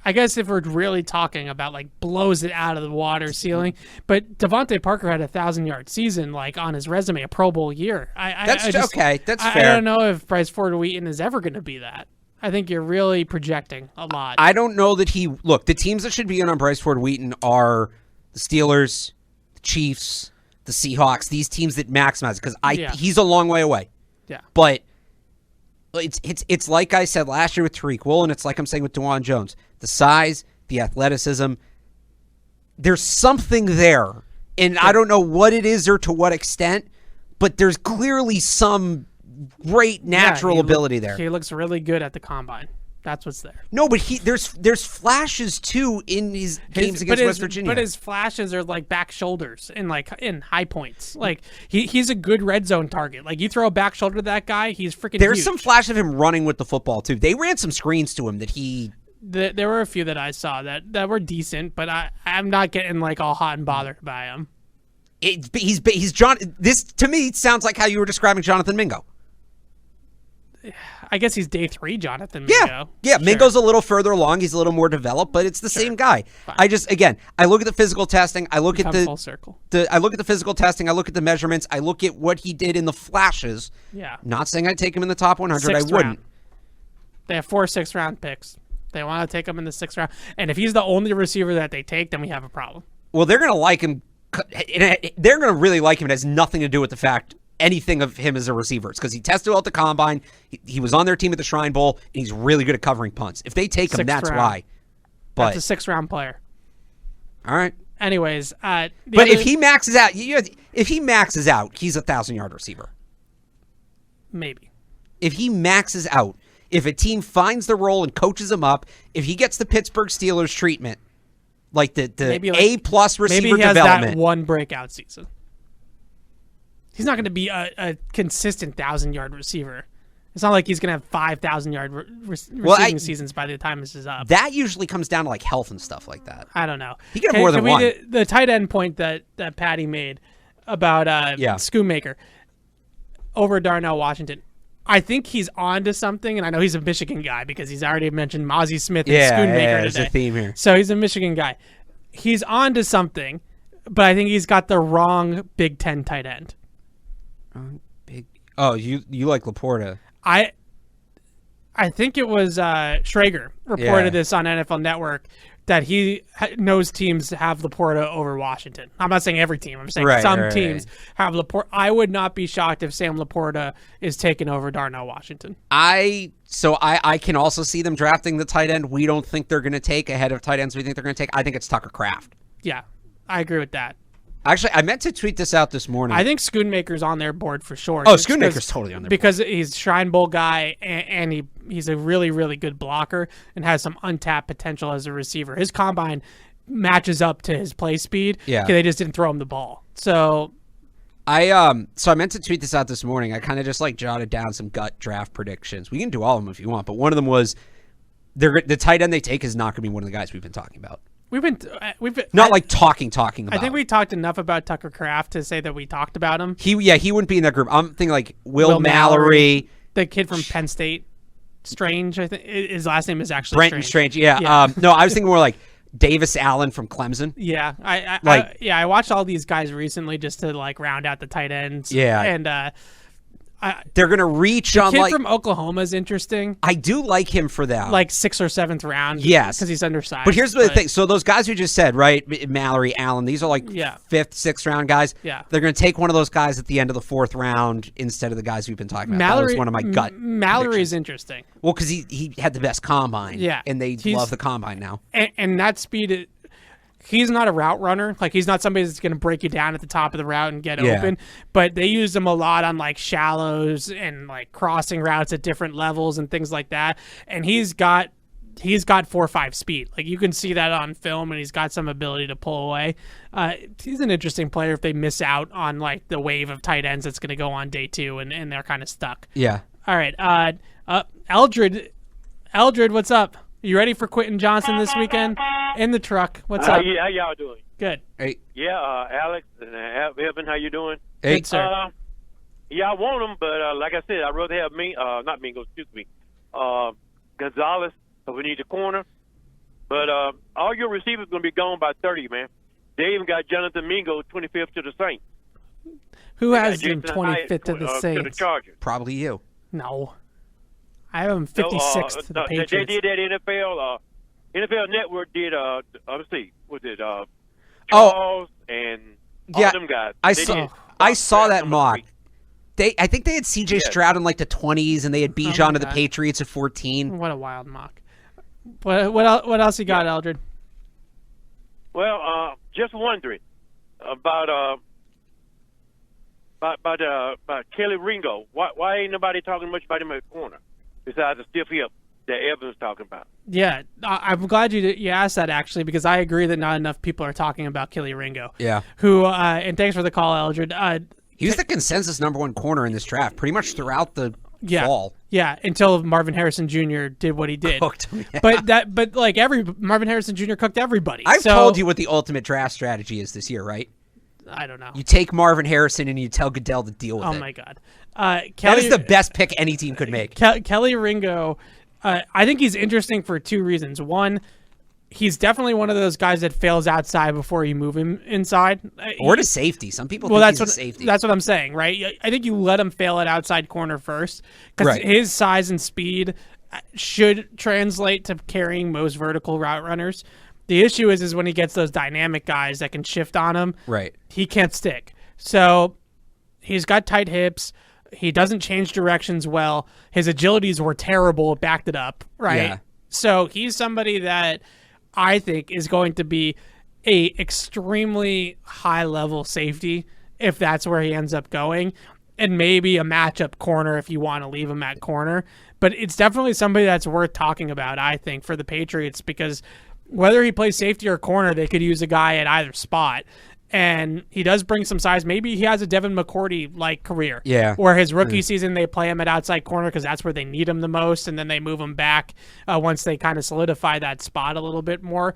I guess if we're really talking about, like, blows it out of the water ceiling. But Devontae Parker had a 1,000-yard season, like, on his resume, a Pro Bowl year. That's fair. I don't know if Bryce Ford Wheaton is ever going to be that. I think you're really projecting a lot. I don't know that look, the teams that should be in on Bryce Ford Wheaton are the Steelers, the Chiefs, the Seahawks, these teams that maximize because he's a long way away. Yeah. But it's like I said last year with Tariq Woolen, it's like I'm saying with DeJuan Jones. The size, the athleticism, there's something there. And I don't know what it is or to what extent, but there's clearly some great natural ability there. He looks really good at the combine. That's what's there. No, but there's flashes too in his games against West Virginia. But his flashes are like back shoulders and like in high points. Like he's a good red zone target. Like you throw a back shoulder to that guy, he's freaking There's huge. some flash of him running with the football too. They ran some screens to him that he. There were a few that I saw that were decent, but I'm not getting like all hot and bothered by him. He's John. This to me sounds like how you were describing Jonathan Mingo. I guess he's day 3 Jonathan Mingo. Yeah, sure. Mingo's a little further along. He's a little more developed, but it's the same guy. Fine. I look at the physical testing. I look at full circle. I look at the physical testing. I look at the measurements. I look at what he did in the flashes. Yeah. Not saying I'd take him in the top 100. Sixth I wouldn't. round. They have 4 6th-round picks. They want to take him in the 6th round. And if he's the only receiver that they take, then we have a problem. Well, they're going to like him. They're going to really like him. It has nothing to do with the fact anything of him as a receiver. It's because he tested well at the combine. He was on their team at the Shrine Bowl, and he's really good at covering punts. If they take him, that's why. But that's a 6th-round player. All right. Anyways, if he maxes out, he's a 1,000-yard receiver. Maybe. If he maxes out, if a team finds the role and coaches him up, if he gets the Pittsburgh Steelers treatment, like the A+ receiver maybe he has development, that one breakout season. He's not going to be a consistent 1,000-yard receiver. It's not like he's going to have 5,000-yard receiving seasons by the time this is up. That usually comes down to like health and stuff like that. I don't know. He can have more than one. The tight end point that Patty made about Schoonmaker over Darnell Washington. I think he's on to something, and I know he's a Michigan guy because he's already mentioned Mozzie Smith and Schoonmaker today. There's a theme here. So he's a Michigan guy. He's on to something, but I think he's got the wrong Big Ten tight end. You like Laporta? I think it was Schrager reported this on NFL Network that he knows teams have Laporta over Washington. I'm not saying every team. I'm saying some teams have Laporta. I would not be shocked if Sam Laporta is taken over Darnell Washington. I can also see them drafting the tight end we don't think they're going to take ahead of tight ends we think they're going to take. I think it's Tucker Kraft. Yeah, I agree with that. Actually, I meant to tweet this out this morning. I think Schoonmaker's on their board for sure. Oh, Schoonmaker's totally on their board. Because he's a Shrine Bowl guy, and he's a really, really good blocker and has some untapped potential as a receiver. His combine matches up to his play speed. Yeah. They just didn't throw him the ball. So I meant to tweet this out this morning. I kind of just like jotted down some gut draft predictions. We can do all of them if you want, but one of them was the tight end they take is not going to be one of the guys we've been talking about. We've been talking about. I think we talked enough about Tucker Kraft to say that we talked about him. He wouldn't be in that group. I'm thinking like Will Mallory, the kid from Penn State, Strange. I think his last name is actually Brenton Strange. Yeah. No, I was thinking more like Davis Allen from Clemson. Yeah. I watched all these guys recently just to like round out the tight ends. Yeah. And they're going to reach on kid from Oklahoma is interesting. I do like him for that. Like 6th or 7th round. Yes. Because he's undersized. But here's the thing. So those guys you just said, right? Mallory, Allen, these are like 5th, 6th round guys. Yeah. They're going to take one of those guys at the end of the 4th round instead of the guys we've been talking about. That was one of my gut Mallory is interesting. Well, because he had the best combine. Yeah. And they love the combine now. And that speed... He's not a route runner. Like, he's not somebody that's going to break you down at the top of the route and get open. But they use him a lot on, like, shallows and, like, crossing routes at different levels and things like that. And he's got 4.5 speed. Like, you can see that on film, and he's got some ability to pull away. He's an interesting player if they miss out on, like, the wave of tight ends that's going to go on day 2, and they're kind of stuck. Yeah. All right. Eldred, what's up? You ready for Quentin Johnson this weekend? In the truck. What's up? How y'all doing? Good. Hey. Yeah, Alex and Evan, how you doing? Hey. Good, sir. Yeah, I want them, but like I said, I'd rather have not Mingo, excuse me, Gonzalez, so we need the corner. But all your receivers going to be gone by 30, man. They even got Jonathan Mingo, 25th to the Saints. Who has him 25th to the Saints? To the Chargers. Probably you. No. I have him 56th to the Patriots. They did that NFL Network did, let's see, was it Charles and all them guys. I saw that mock. I think they had C.J. Stroud in like the 20s, and they had Bijan to the Patriots at 14. What a wild mock. What else you got, Eldred? Well, just wondering about Kelly Ringo. Why ain't nobody talking much about him at the corner besides the stiff hip that Evans talking about? Yeah, I'm glad you asked that, actually, because I agree that not enough people are talking about Kelly Ringo. Yeah. Who and thanks for the call, Eldred. He was the consensus number one corner in this draft pretty much throughout the fall. Yeah, until Marvin Harrison Jr. did what he did. Cooked him, yeah. But like Marvin Harrison Jr. cooked everybody. I've told you what the ultimate draft strategy is this year, right? I don't know. You take Marvin Harrison and you tell Goodell to deal with it. Oh my God, that is the best pick any team could make. Kelly Ringo, I think he's interesting for two reasons. One, he's definitely one of those guys that fails outside before you move him inside. Or to safety. Some people think he's a safety. That's what I'm saying, right? I think you let him fail at outside corner first because his size and speed should translate to carrying most vertical route runners. The issue is when he gets those dynamic guys that can shift on him, he can't stick. So he's got tight hips. He doesn't change directions well. His agilities were terrible. It backed it up, right? Yeah. So he's somebody that I think is going to be a extremely high-level safety if that's where he ends up going, and maybe a matchup corner if you want to leave him at corner. But it's definitely somebody that's worth talking about, I think, for the Patriots, because whether he plays safety or corner, they could use a guy at either spot. And he does bring some size. Maybe he has a Devin McCourty-like career. Yeah. Where his rookie season, they play him at outside corner because that's where they need him the most, and then they move him back once they kind of solidify that spot a little bit more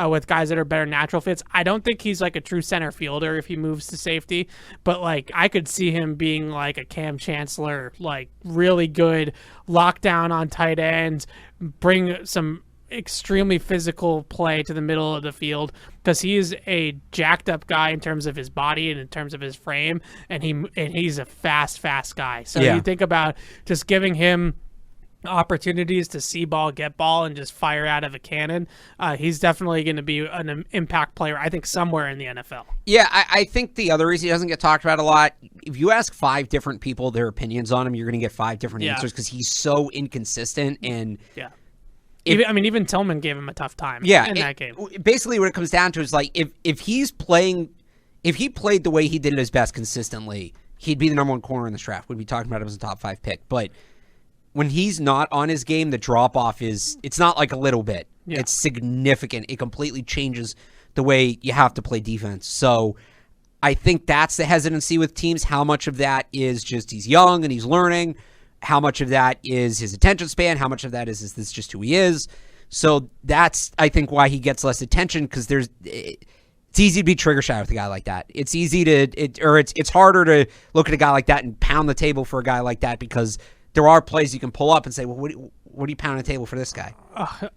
with guys that are better natural fits. I don't think he's like a true center fielder if he moves to safety, but like I could see him being like a Cam Chancellor, like really good lockdown on tight ends, bring some extremely physical play to the middle of the field because he is a jacked up guy in terms of his body and in terms of his frame, and he's a fast guy. So you think about just giving him opportunities to see ball, get ball, and just fire out of a cannon. He's definitely going to be an impact player, I think, somewhere in the NFL. Yeah, I think the other reason he doesn't get talked about a lot, if you ask 5 different people their opinions on him, you're going to get 5 different answers because he's so inconsistent and even Tillman gave him a tough time in that game. Basically, what it comes down to is like if he played the way he did at his best consistently, he'd be the number one corner in this draft. We'd be talking about him as a top 5 pick. But when he's not on his game, the drop off it's not like a little bit. Yeah. It's significant. It completely changes the way you have to play defense. So I think that's the hesitancy with teams. How much of that is just he's young and he's learning? How much of that is his attention span? How much of that is this just who he is? So that's, I think, why he gets less attention, because it's easy to be trigger shy with a guy like that. It's easy it's harder to look at a guy like that and pound the table for a guy like that, because there are plays you can pull up and say, well, what are you pounding the table for this guy?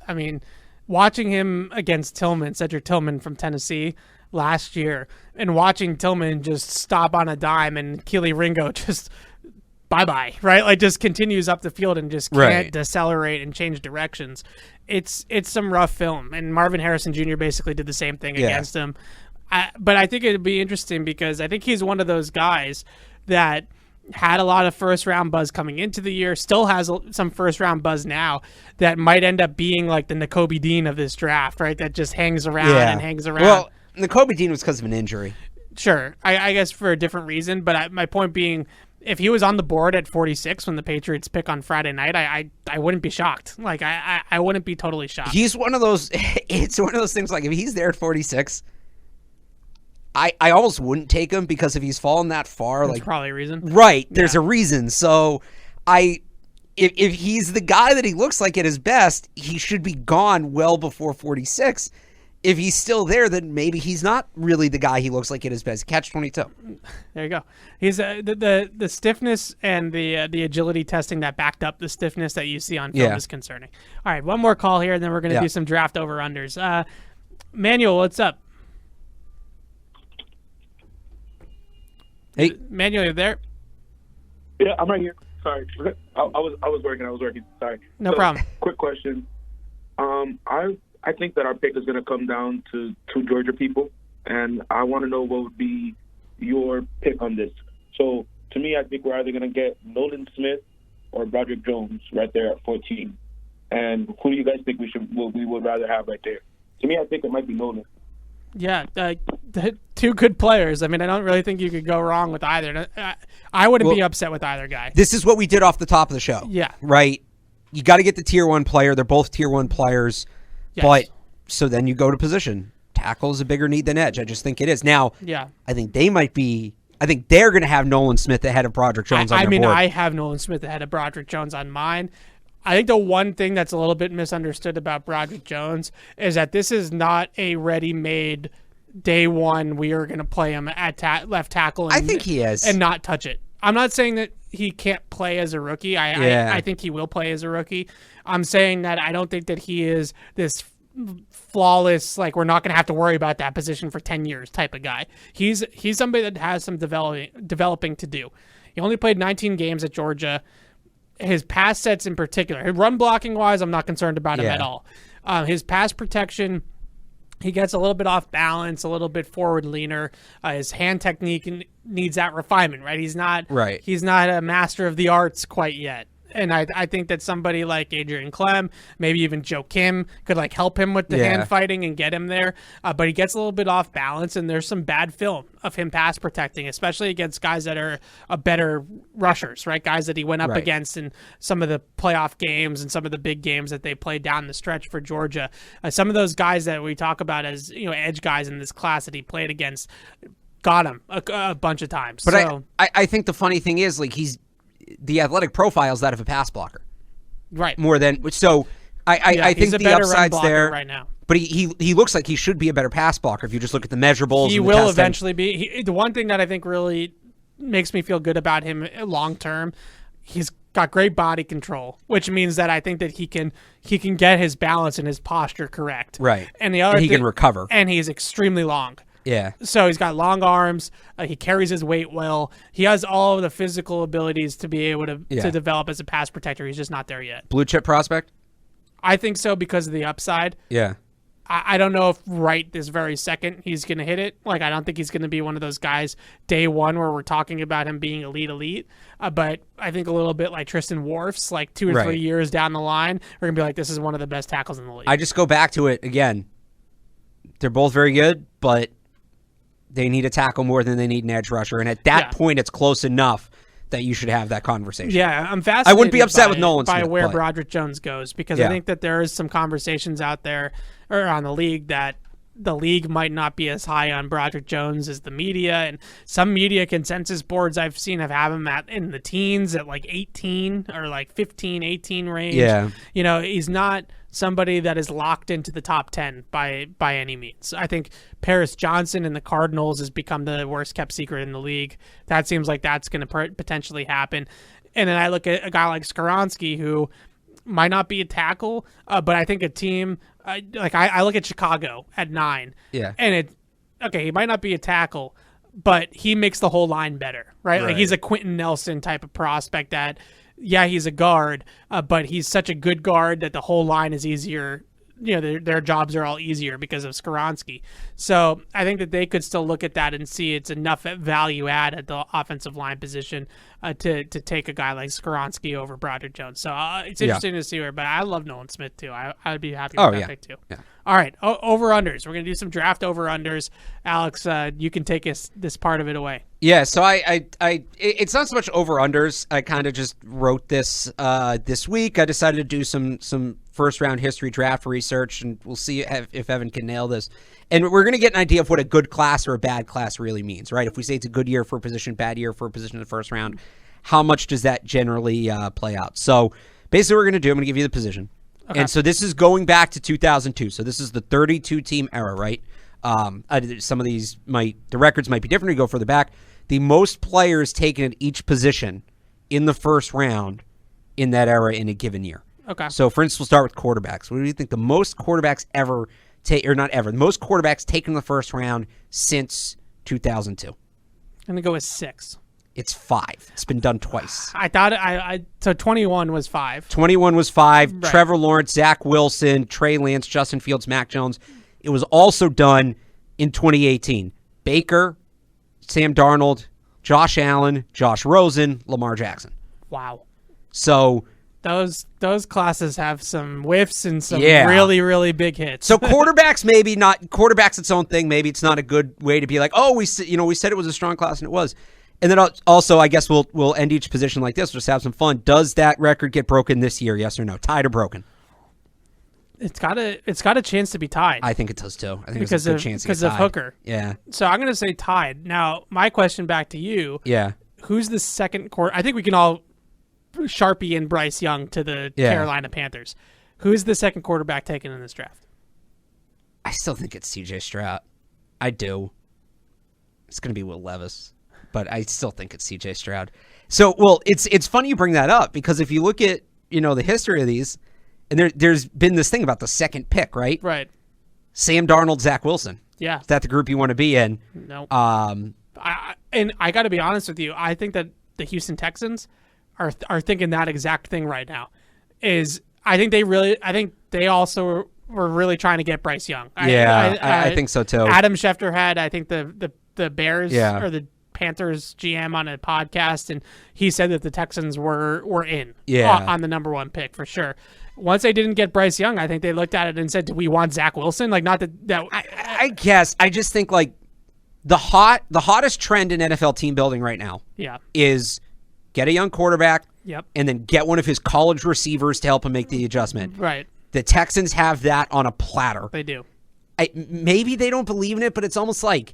I mean, watching him against Cedric Tillman from Tennessee last year, and watching Tillman just stop on a dime and Kelly Ringo just bye-bye, right? Like just continues up the field and just can't decelerate and change directions. It's some rough film, and Marvin Harrison Jr. basically did the same thing against him. But I think it'd be interesting because I think he's one of those guys that had a lot of first-round buzz coming into the year, still has some first-round buzz now, that might end up being like the Nakobe Dean of this draft, right? That just hangs around and hangs around. Well, Nakobe Dean was because of an injury. Sure, I guess for a different reason, but my point being, if he was on the board at 46 when the Patriots pick on Friday night, I wouldn't be shocked. Like, I wouldn't be totally shocked. He's one of those, it's one of those things, like, if he's there at 46, I almost wouldn't take him, because if he's fallen that far, there's probably a reason. Right, there's a reason. So, if he's the guy that he looks like at his best, he should be gone well before 46. if he's still there, then maybe he's not really the guy he looks like in his best. Catch-22. There you go. He's the stiffness and the agility testing that backed up the stiffness that you see on film is concerning. All right, one more call here, and then we're going to do some draft over-unders. Manuel, what's up? Hey, Manuel, you there? Yeah, I'm right here. Sorry, I was working. Sorry. No problem. Quick question. I think that our pick is going to come down to two Georgia people, and I want to know what would be your pick on this. So, to me, I think we're either going to get Nolan Smith or Broderick Jones right there at 14. And who do you guys think we would rather have right there? To me, I think it might be Nolan. Yeah, two good players. I mean, I don't really think you could go wrong with either. I wouldn't be upset with either guy. This is what we did off the top of the show. Yeah. Right? You got to get the Tier 1 player. They're both Tier 1 players. Yes. But so then you go to position. Tackle is a bigger need than edge. I just think it is. Now, I think they're going to have Nolan Smith ahead of Broderick Jones on their board. I have Nolan Smith ahead of Broderick Jones on mine. I think the one thing that's a little bit misunderstood about Broderick Jones is that this is not a ready-made day one. We are going to play him at left tackle. I think he is. And not touch it. I'm not saying that he can't play as a rookie. I think he will play as a rookie. I'm saying that I don't think that he is this flawless, like we're not going to have to worry about that position for 10 years type of guy. He's somebody that has some developing to do. He only played 19 games at Georgia. His pass sets in particular, his run blocking wise, I'm not concerned about him at all. His pass protection, he gets a little bit off balance, a little bit forward leaner. His hand technique needs that refinement, right? He's not a master of the arts quite yet. And I think that somebody like Adrian Clem, maybe even Joe Kim, could like help him with the hand fighting and get him there. But he gets a little bit off balance, and there's some bad film of him pass protecting, especially against guys that are better rushers, right? Guys that he went up against in some of the playoff games and some of the big games that they played down the stretch for Georgia. Some of those guys that we talk about as edge guys in this class that he played against got him a bunch of times. But I think the funny thing is like the athletic profile is that of a pass blocker, right? More than so. I think the upside's there right now. But he looks like he should be a better pass blocker if you just look at the measurables. He will eventually be. The one thing that I think really makes me feel good about him long term, he's got great body control, which means that I think that he can get his balance and his posture correct. Right, and the other he can recover, and he's extremely long. Yeah. So he's got long arms. He carries his weight well. He has all of the physical abilities to be able to develop as a pass protector. He's just not there yet. Blue chip prospect? I think so because of the upside. Yeah. I don't know if right this very second he's going to hit it. Like, I don't think he's going to be one of those guys day one where we're talking about him being elite. But I think a little bit like Tristan Wirfs, like 2 or 3 years down the line, we're going to be like, this is one of the best tackles in the league. I just go back to it again. They're both very good, but they need a tackle more than they need an edge rusher. And at that point, it's close enough that you should have that conversation. Yeah, I'm fascinated. I wouldn't be upset with Nolan Smith, where Broderick Jones goes, because I think that there is some conversations out there around the league that the league might not be as high on Broderick Jones as the media. And some media consensus boards I've seen have him in the teens at like 18 or like 15, 18 range. Yeah. He's not somebody that is locked into the top 10 by any means. I think Paris Johnson and the Cardinals has become the worst kept secret in the league. That seems like that's going to potentially happen. And then I look at a guy like Skoronski, who might not be a tackle, but I think a team I look at Chicago at 9. Yeah. And he might not be a tackle, but he makes the whole line better, right? Like he's a Quentin Nelson type of prospect that, he's a guard, but he's such a good guard that the whole line is easier. Their jobs are all easier because of Skoronski. So I think that they could still look at that and see it's enough value add at the offensive line position to take a guy like Skoronski over Broderick Jones. So it's interesting to see but I love Nolan Smith too. I would be happy with that pick too. Yeah. All right, over-unders. We're going to do some draft over-unders. Alex, you can take this part of it away. Yeah, so it's not so much over-unders. I kind of just wrote this this week. I decided to do some first-round history draft research, and we'll see if Evan can nail this. And we're going to get an idea of what a good class or a bad class really means, right? If we say it's a good year for a position, bad year for a position in the first round, how much does that generally play out? So basically what we're going to do, I'm going to give you the position. Okay. And so this is going back to 2002. So this is the 32-team era, right? Some of these the records might be different. We go further back. The most players taken at each position in the first round in that era in a given year. Okay. So, for instance, we'll start with quarterbacks. What do you think the most quarterbacks ever take, or not ever, the most quarterbacks taken in the first round since 2002? I'm going to go with 6. It's 5. It's been done twice. I thought so 21 was 5. 21 was 5. Right. Trevor Lawrence, Zach Wilson, Trey Lance, Justin Fields, Mac Jones. It was also done in 2018. Baker, Sam Darnold, Josh Allen, Josh Rosen, Lamar Jackson. Wow. So those classes have some whiffs and some really, really big hits. So quarterbacks, maybe not. Quarterbacks its own thing. Maybe it's not a good way to be like, oh, we said it was a strong class, and it was. And then also, I guess we'll end each position like this. We'll just have some fun. Does that record get broken this year? Yes or no? Tied or broken? It's got a chance to be tied. I think it does too. I think there's a good chance because of Hooker. Yeah. So I'm going to say tied. Now, my question back to you. Yeah. Who's the second I think we can all Sharpie and Bryce Young to the Carolina Panthers. Who's the second quarterback taken in this draft? I still think it's C.J. Stroud. I do. It's going to be Will Levis, but I still think it's C.J. Stroud. So, well, it's funny you bring that up because if you look at the history of these, and there's been this thing about the second pick, right? Right. Sam Darnold, Zach Wilson. Yeah. Is that the group you want to be in? No. I got to be honest with you. I think that the Houston Texans are thinking that exact thing right now. I think they also were really trying to get Bryce Young. I think so too. Adam Schefter had, I think, the Bears or the Panthers GM on a podcast, and he said that the Texans were in on the number 1 pick for sure. Once they didn't get Bryce Young, I think they looked at it and said, do we want Zach Wilson? Like, not that I guess. I just think like the hottest trend in NFL team building right now is get a young quarterback and then get one of his college receivers to help him make the adjustment. Right. The Texans have that on a platter. They do. Maybe they don't believe in it, but it's almost like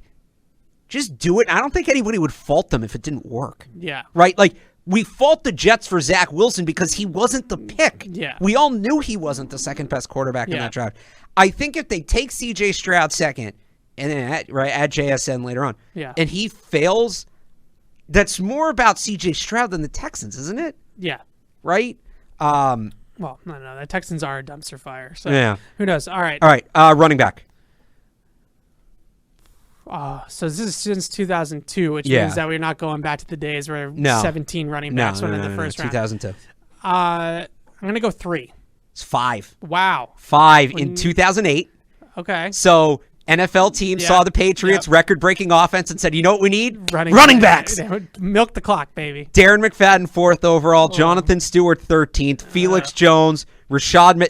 just do it. I don't think anybody would fault them if it didn't work. Yeah. Right? Like, we fault the Jets for Zach Wilson because he wasn't the pick. Yeah. We all knew he wasn't the second best quarterback in that draft. I think if they take C.J. Stroud second and then add JSN later on, and he fails, that's more about C.J. Stroud than the Texans, isn't it? Yeah. Right? Well, no. The Texans are a dumpster fire. So who knows? All right. Running back. So this is since 2002, which means that we're not going back to the days where 17 running backs went in the first round. 2002. I'm going to go 3. It's 5. Wow. 5 in 2008. Okay. So NFL team saw the Patriots record-breaking offense and said, you know what we need? Running backs. Milk the clock, baby. Darren McFadden, 4th overall. Jonathan Stewart, 13th. Felix Jones,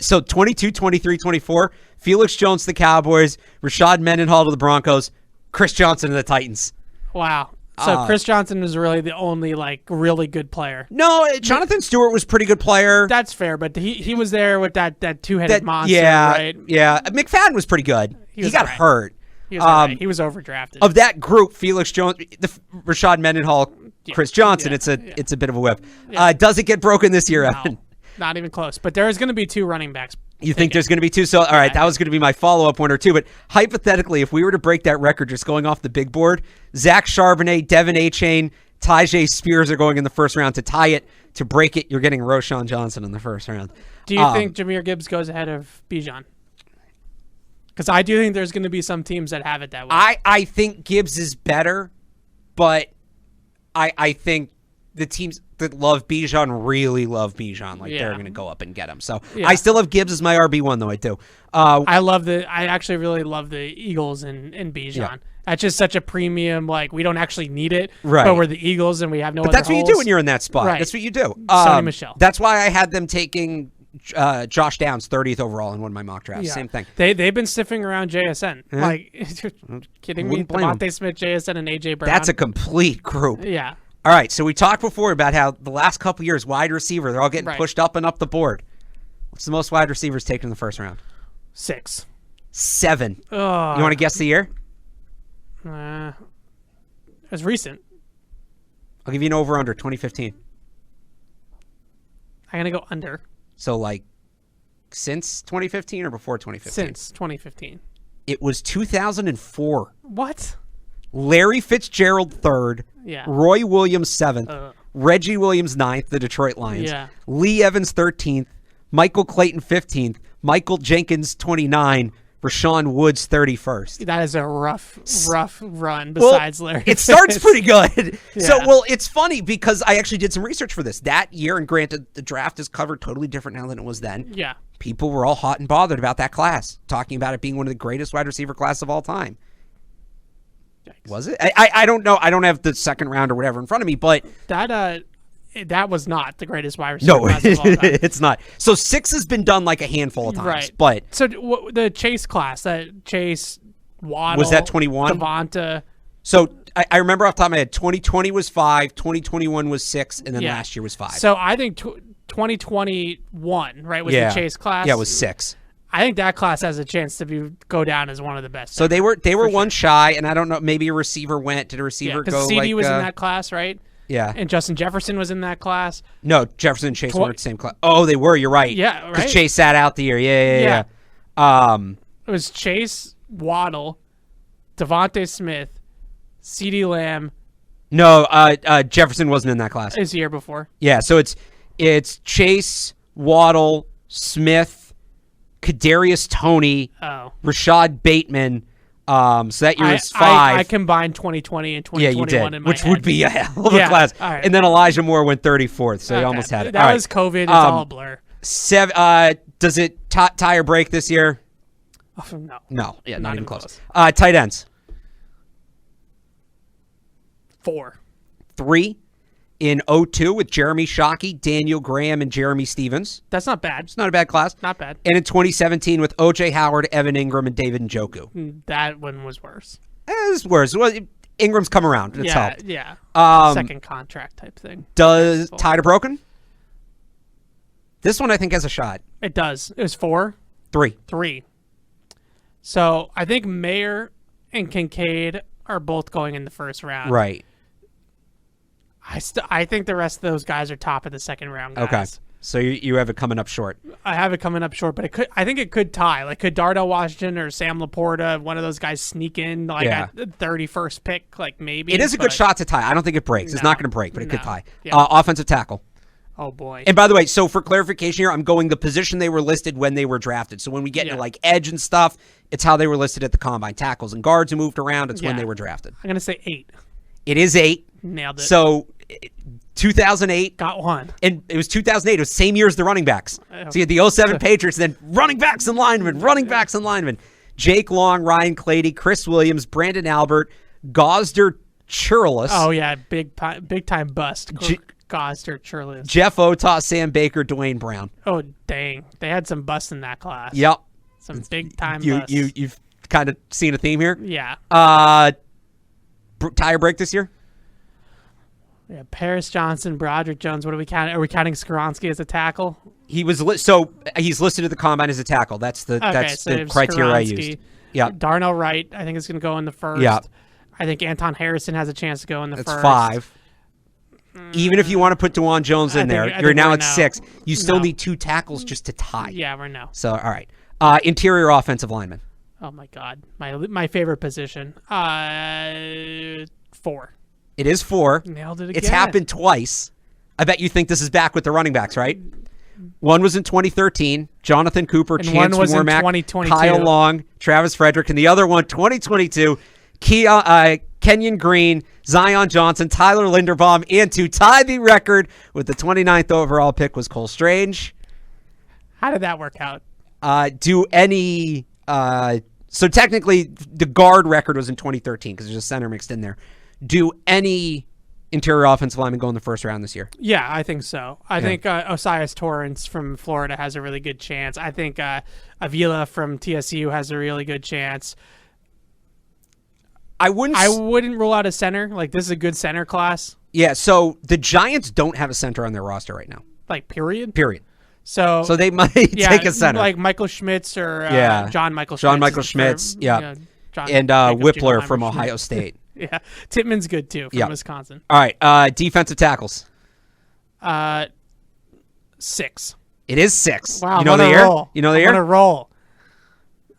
so 22, 23, 24. Felix Jones to the Cowboys. Rashad Mendenhall to the Broncos. Chris Johnson to the Titans. Wow. So Chris Johnson was really the only really good player. No, Jonathan Stewart was a pretty good player. That's fair, but he was there with that two-headed monster, right? Yeah. McFadden was pretty good. He got hurt. He was he was overdrafted. Of that group, Felix Jones, Rashad Mendenhall, Chris Johnson, it's a bit of a whip. Yeah. Does it get broken this year, Evan? No, not even close. But there is going to be 2 running backs. You think there's going to be 2? So, all right, that was going to be my follow-up 1 or 2. But hypothetically, if we were to break that record just going off the big board, Zach Charbonnet, Devin Achane, Tyjae Spears are going in the first round to tie it. To break it, you're getting Roschon Johnson in the first round. Do you think Jahmyr Gibbs goes ahead of Bijan? Because I do think there's going to be some teams that have it that way. I think Gibbs is better, but I think the teams that love Bijan really love Bijan. They're going to go up and get him. So I still have Gibbs as my RB1, though. I do. I actually really love the Eagles and Bijan. Yeah. That's just such a premium. We don't actually need it, but we're the Eagles and we have no. But that's what you do when you're in that spot. Right. That's what you do. Sony Michel. That's why I had them taking Josh Downs 30th overall in one of my mock drafts. Same thing. They've been sniffing around JSN. You're kidding me? Devontae Smith, JSN, and AJ Brown. That's a complete group. Yeah. All right, so we talked before about how the last couple years, wide receiver, they're all getting pushed up and up the board. What's the most wide receivers taken in the first round? 6. 7. You want to guess the year? It was recent. I'll give you an over-under, 2015. I'm going to go under. So, since 2015 or before 2015? Since 2015. It was 2004. What? Larry Fitzgerald 3rd. Yeah. Roy Williams 7th. Reggie Williams 9th, the Detroit Lions. Yeah. Lee Evans 13th. Michael Clayton 15th. Michael Jenkins 29th. Rashawn Woods 31st. That is a rough run besides Larry. It starts pretty good. Yeah. So, it's funny because I actually did some research for this. That year, and granted, the draft is covered totally different now than it was then. Yeah. People were all hot and bothered about that class, talking about it being one of the greatest wide receiver class of all time. Yikes. Was it? I don't know. I don't have the second round or whatever in front of me, but that was not the greatest wide receiver no, class of all time. It's not. So 6 has been done like a handful of times, Right. but so the Chase class, that Chase, Waddle, was that 21? Devonta. So I remember off the top of my head, 2020 was 5, 2021 was 6, and then Yeah. last year was 5. So I think 2021, right, was the Chase class. Yeah, it was 6. I think that class has a chance to go down as one of the best. So they were one shy, and I don't know. Maybe a receiver went. Did a receiver go? Because CD was in that class, right? Yeah. And Justin Jefferson was in that class. No, Jefferson and Chase weren't the same class. Oh, they were. You're right. Yeah, right. Because Chase sat out the year. Yeah. It was Chase, Waddle, Devontae Smith, CeeDee Lamb. No, Jefferson wasn't in that class. It was the year before. Yeah, so it's Chase, Waddle, Smith, Kadarius Toney, Rashad Bateman. So that year was 5. I combined 2020 and 2021 you did, in my which head. would be a hell of a class. All right. And then Elijah Moore went 34th, so he almost had it. That was COVID. It's all a blur. 7. Does it tie or break this year? Oh, no. No. Yeah, not even close. Tight ends. 4. 3 in 02 with Jeremy Shockey, Daniel Graham, and Jeremy Stevens. That's not bad. It's not a bad class. Not bad. And in 2017 with O.J. Howard, Evan Ingram, and David Njoku. That one was worse. It was worse. Well, Ingram's come around. It's helped. Yeah. Second contract type thing. Does tied or broken? This one I think has a shot. It does. It was 4. 3. So I think Mayer and Kincaid are both going in the first round. Right. I think the rest of those guys are top of the second round guys. Okay. So you have it coming up short. I have it coming up short, but I think it could tie. Like, could Darnell Washington or Sam Laporta, one of those guys, sneak in at the 31st pick? Like, maybe. It is a good shot to tie. I don't think it breaks. It's not going to break, but it could tie. Yeah. Offensive tackle. Oh, boy. And by the way, so for clarification here, I'm going the position they were listed when they were drafted. So when we get into like edge and stuff, it's how they were listed at the combine. Tackles and guards who moved around, it's when they were drafted. I'm going to say 8. It is 8. Nailed it. So 2008. Got one. And it was 2008. It was the same year as the running backs. So you had the 07 Patriots, then running backs and linemen. Jake Long, Ryan Clady, Chris Williams, Brandon Albert, Gosder Churlis. Oh, yeah. Big time bust. Gosder Churlis. Jeff Otah, Sam Baker, Dwayne Brown. Oh, dang. They had some busts in that class. Yep. Some big time busts. You've kind of seen a theme here? Yeah. Tie or break this year? Yeah, Paris Johnson, Broderick Jones. What are we counting? Are we counting Skoronski as a tackle? He was he's listed at the combine as a tackle. That's the criteria I used. Yeah. Darnell Wright, I think is going to go in the first. Yeah. I think Anton Harrison has a chance to go in the first. That's 5. Even if you want to put DeJuan Jones in there, you're now at 6. You still need 2 tackles just to tie. Yeah, we're no. So all right. Interior offensive lineman. Oh my God, my favorite position. 4. It is 4. Nailed it again. It's happened twice. I bet you think this is back with the running backs, right? One was in 2013, Jonathan Cooper, and Chance one was Warmack, in 2022. Kyle Long, Travis Frederick, and the other one, 2022, Kenyon Green, Zion Johnson, Tyler Linderbaum, and to tie the record with the 29th overall pick was Cole Strange. How did that work out? So technically the guard record was in 2013 because there's a center mixed in there. Do any interior offensive lineman go in the first round this year? Yeah, I think so. I think Osiris Torrance from Florida has a really good chance. I think Avila from TSU has a really good chance. I wouldn't rule out a center. Like, this is a good center class. Yeah, so the Giants don't have a center on their roster right now. Like, period? Period. So they might take a center. Like Michael Schmitz or John Michael Schmitz. John Michael Schmitz, and Whippler from Ohio State. Yeah, Tittman's good too from Wisconsin. All right, defensive tackles. 6. It is 6. Wow, you know I'm the on a year? roll. You know the I'm year? on a roll.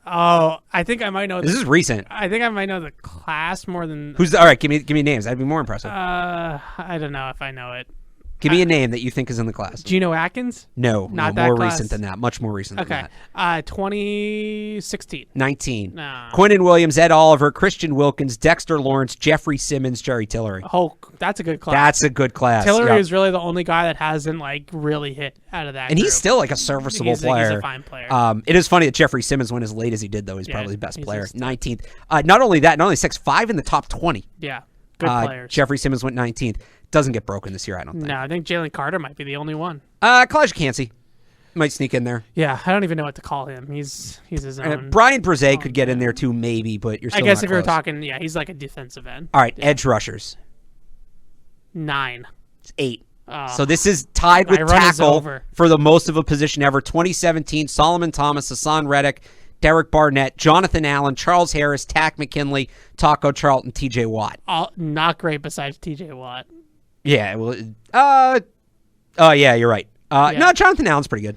Oh, I think I might know. This is recent. I think I might know the class more than. All right? Give me names. That'd be more impressive. I don't know if I know it. Give me a name that you think is in the class. Geno Atkins? No, Not that more class? recent than that. Much more recent than that. 2016. 19. No. Quinnen Williams, Ed Oliver, Christian Wilkins, Dexter Lawrence, Jeffrey Simmons, Jerry Tillery. Oh, that's a good class. That's a good class. Tillery is really the only guy that hasn't like really hit out of that. And group. he's still like a serviceable player. He's a fine player. It is funny that Jeffrey Simmons went as late as he did, though. He's probably the best player. just- 19th. Not only 6'5" in the top 20. Yeah, good players. Jeffrey Simmons went 19th. Doesn't get broken this year, I don't think. No, I think Jalen Carter might be the only one. Kalijah Cansey might sneak in there. Yeah, I don't even know what to call him. He's his own. Brian Brzee could get in there too, maybe, but you're still I guess not if you're close. talking, he's like a defensive end. All right, edge rushers. 9. It's 8. So this is tied with my run is tackle over. for the most of a position ever. 2017, Solomon Thomas, Hassan Reddick, Derek Barnett, Jonathan Allen, Charles Harris, Tack McKinley, Taco Charlton, TJ Watt. All not great besides TJ Watt. Yeah, well, yeah, you're right. No, Jonathan Allen's pretty good.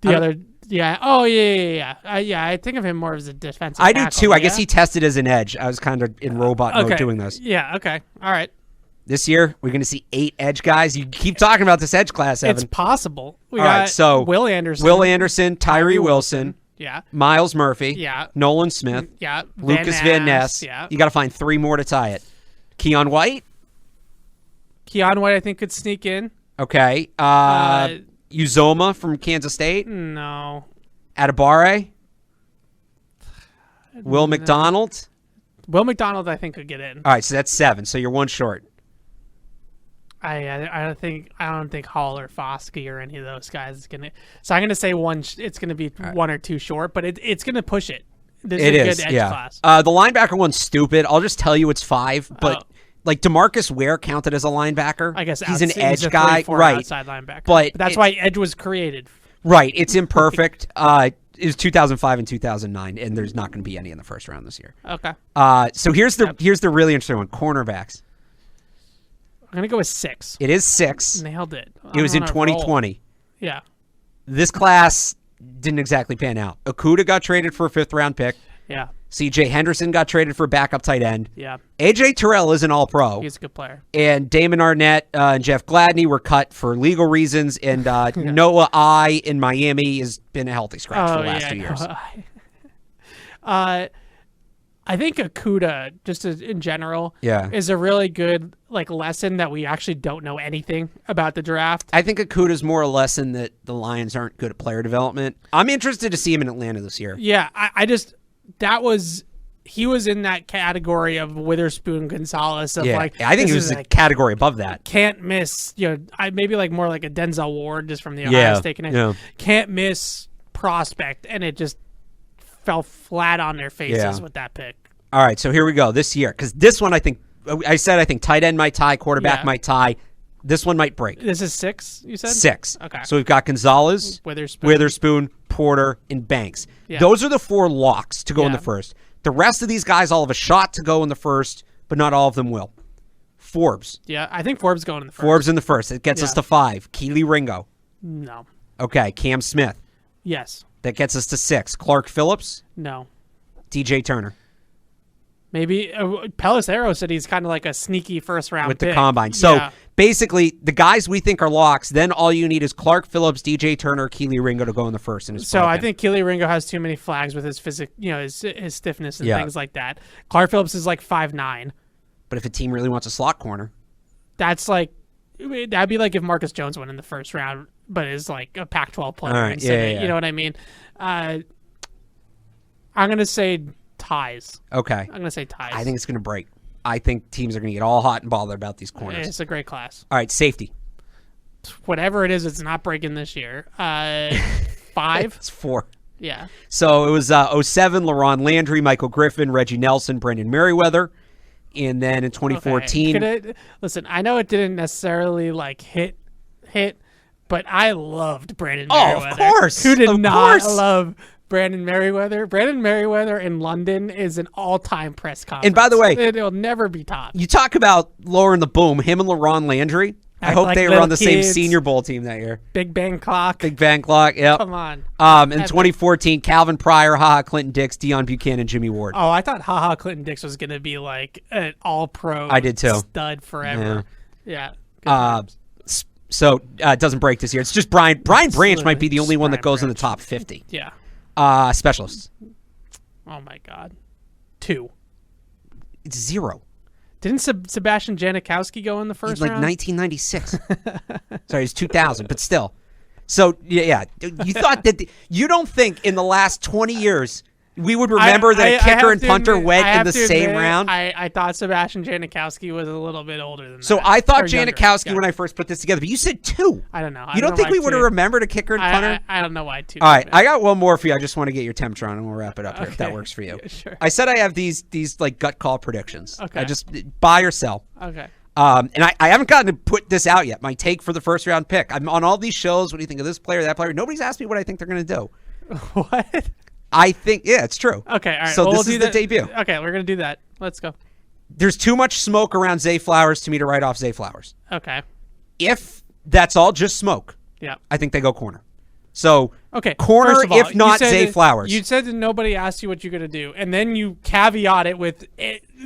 The other, yeah. Oh, yeah. I think of him more as a defensive I do tackle, too. I yeah? guess he tested as an edge. I was kind of in robot mode doing this. Yeah, okay. All right. This year, we're going to see 8 edge guys. You keep talking about this edge class, Evan. It's possible. We All got right, so Will Anderson, Tyree Wilson, yeah, Miles Murphy, yeah, Nolan Smith, yeah, Lucas Van Ness. yeah. You got to find 3 more to tie it. Keon White. Keon White, I think, could sneak in. Okay. Uzoma from Kansas State. No. Adibare. Will McDonald. Will McDonald, I think, could get in. All right, so that's 7. So you're 1 short. I don't think Hall or Foskey or any of those guys is gonna. So I'm gonna say one. It's gonna be 1 or 2 short, but it's gonna push it. This is a good edge class. The linebacker one's stupid. I'll just tell you it's 5, but. Like DeMarcus Ware counted as a linebacker. I guess he's an edge a guy, 3-4 right? Outside linebacker, but that's why edge was created. Right, it's imperfect. It was 2005 and 2009, and there's not going to be any in the first round this year. Okay. So here's the really interesting one: cornerbacks. I'm gonna go with 6. It is 6. Nailed it. It was in 2020. Roll. Yeah. This class didn't exactly pan out. Okudah got traded for a 5th round pick. Yeah. C.J. Henderson got traded for backup tight end. Yeah. A.J. Terrell is an all-pro. He's a good player. And Damon Arnett and Jeff Gladney were cut for legal reasons. And Noah I in Miami has been a healthy scratch for the last 2 years. I think Okudah, just in general, Yeah. is a really good lesson that we actually don't know anything about the draft. I think Okudah's more a lesson that the Lions aren't good at player development. I'm interested to see him in Atlanta this year. Yeah, he was in that category of Witherspoon Gonzalez I think he was a category above that. Can't miss, maybe more like a Denzel Ward just from the Ohio State connection. Yeah. Can't miss prospect, and it just fell flat on their faces with that pick. All right, so here we go. This year, because this one I think tight end might tie, quarterback might tie. This one might break. This is 6, you said? 6. Okay. So we've got Gonzalez, Witherspoon, Porter, and Banks. Yeah. Those are the 4 locks to go in the first. The rest of these guys all have a shot to go in the first, but not all of them will. Forbes. Yeah, I think Forbes going in the first. Forbes in the first. It gets us to 5. Keely Ringo. No. Okay. Cam Smith. Yes. That gets us to 6. Clark Phillips. No. DJ Turner. Maybe Pelissero said he's kind of like a sneaky first round with pick. The combine. So basically, the guys we think are locks, then all you need is Clark Phillips, DJ Turner, Keely Ringo to go in the first. So I think Keely Ringo has too many flags with his his stiffness and things like that. Clark Phillips is 5'9". But if a team really wants a slot corner, that'd be like if Marcus Jones went in the first round, but is a Pac-12 player. All right. Yeah. You know what I mean? I'm gonna say ties. Okay. I'm going to say ties. I think it's going to break. I think teams are going to get all hot and bothered about these corners. It's a great class. All right, safety. Whatever it is, it's not breaking this year. 5? It's 4. Yeah. So it was 07, LaRon Landry, Michael Griffin, Reggie Nelson, Brendan Merriweather. And then in 2014. Okay. Listen, I know it didn't necessarily hit, but I loved Brandon Merriweather. Oh, of course. Who did not love Brandon Merriweather? Brandon Merriweather in London is an all-time press conference. And by the way, it'll never be topped. You talk about lowering the boom, him and LaRon Landry. I hope like they were little on the same kids. Senior Bowl team that year. Big Bang Clock. Big Bang Clock, yep. Come on. In 2014, Calvin Pryor, HaHa Clinton Dix, Deion Buchanan, Jimmy Ward. Oh, I thought HaHa Clinton Dix was going to be like an all-pro I did too. stud forever. Yeah. So it doesn't break this year. It's just Brian Branch might be the only one that goes in the top 50. Yeah. Specialists. Oh, my God. 2. It's 0. Didn't Sebastian Janikowski go in the first Like round? 1996. Sorry, it's 2000, but still. So, yeah. You thought that you don't think in the last 20 years we would remember that a kicker and punter went in the same round? I thought Sebastian Janikowski was a little bit older than that. So I thought Or younger. Janikowski when I first put this together, but you said 2. I don't know. You don't think we would have remembered a kicker and punter? I don't know why 2. All right, I got one more for you. I just want to get your temperature on, and we'll wrap it up here if that works for you. Yeah, sure. I said I have these like gut call predictions. Okay. I just buy or sell. Okay. And I haven't gotten to put this out yet. My take for the first round pick. I'm on all these shows. What do you think of this player, that player? Nobody's asked me what I think they're going to do. What? I think, yeah, it's true. Okay, all right. So well, this is the debut. Okay, we're going to do that. Let's go. There's too much smoke around Zay Flowers to me to write off Zay Flowers. Okay. If that's all just smoke, Yeah. I think they go corner. So Okay. corner, first of all, if not you said Zay that- Flowers. You said that nobody asked you what you're going to do, and then you caveat it with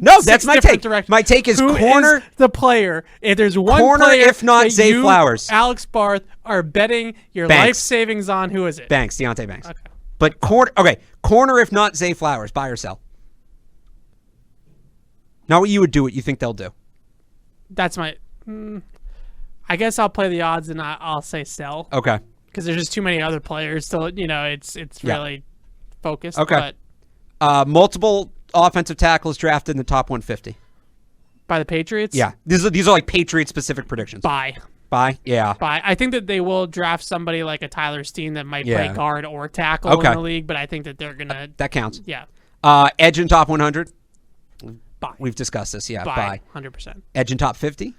No, 6 that's my different take. directions. My take is Who corner- is the player. If there's one Corner, player if not that Zay you, Flowers. Alex Barth, are betting your Banks. life savings on, who is it? Banks, Deontay Banks. Okay. But corner if not Zay Flowers, buy or sell. Not what you would do, what you think they'll do. That's my. I guess I'll play the odds and I'll say sell. Okay. Because there's just too many other players. So it's really focused. Okay. But Multiple offensive tackles drafted in the top 150. by the Patriots. Yeah. These are like Patriot specific predictions. Buy. Yeah. I think that they will draft somebody like a Tyler Steen that might Yeah. play guard or tackle Okay. in the league, but I think that they're gonna. That counts. Yeah. Edge in top 100. Buy. We've discussed this. Yeah. Buy. 100%. Edge in top 50.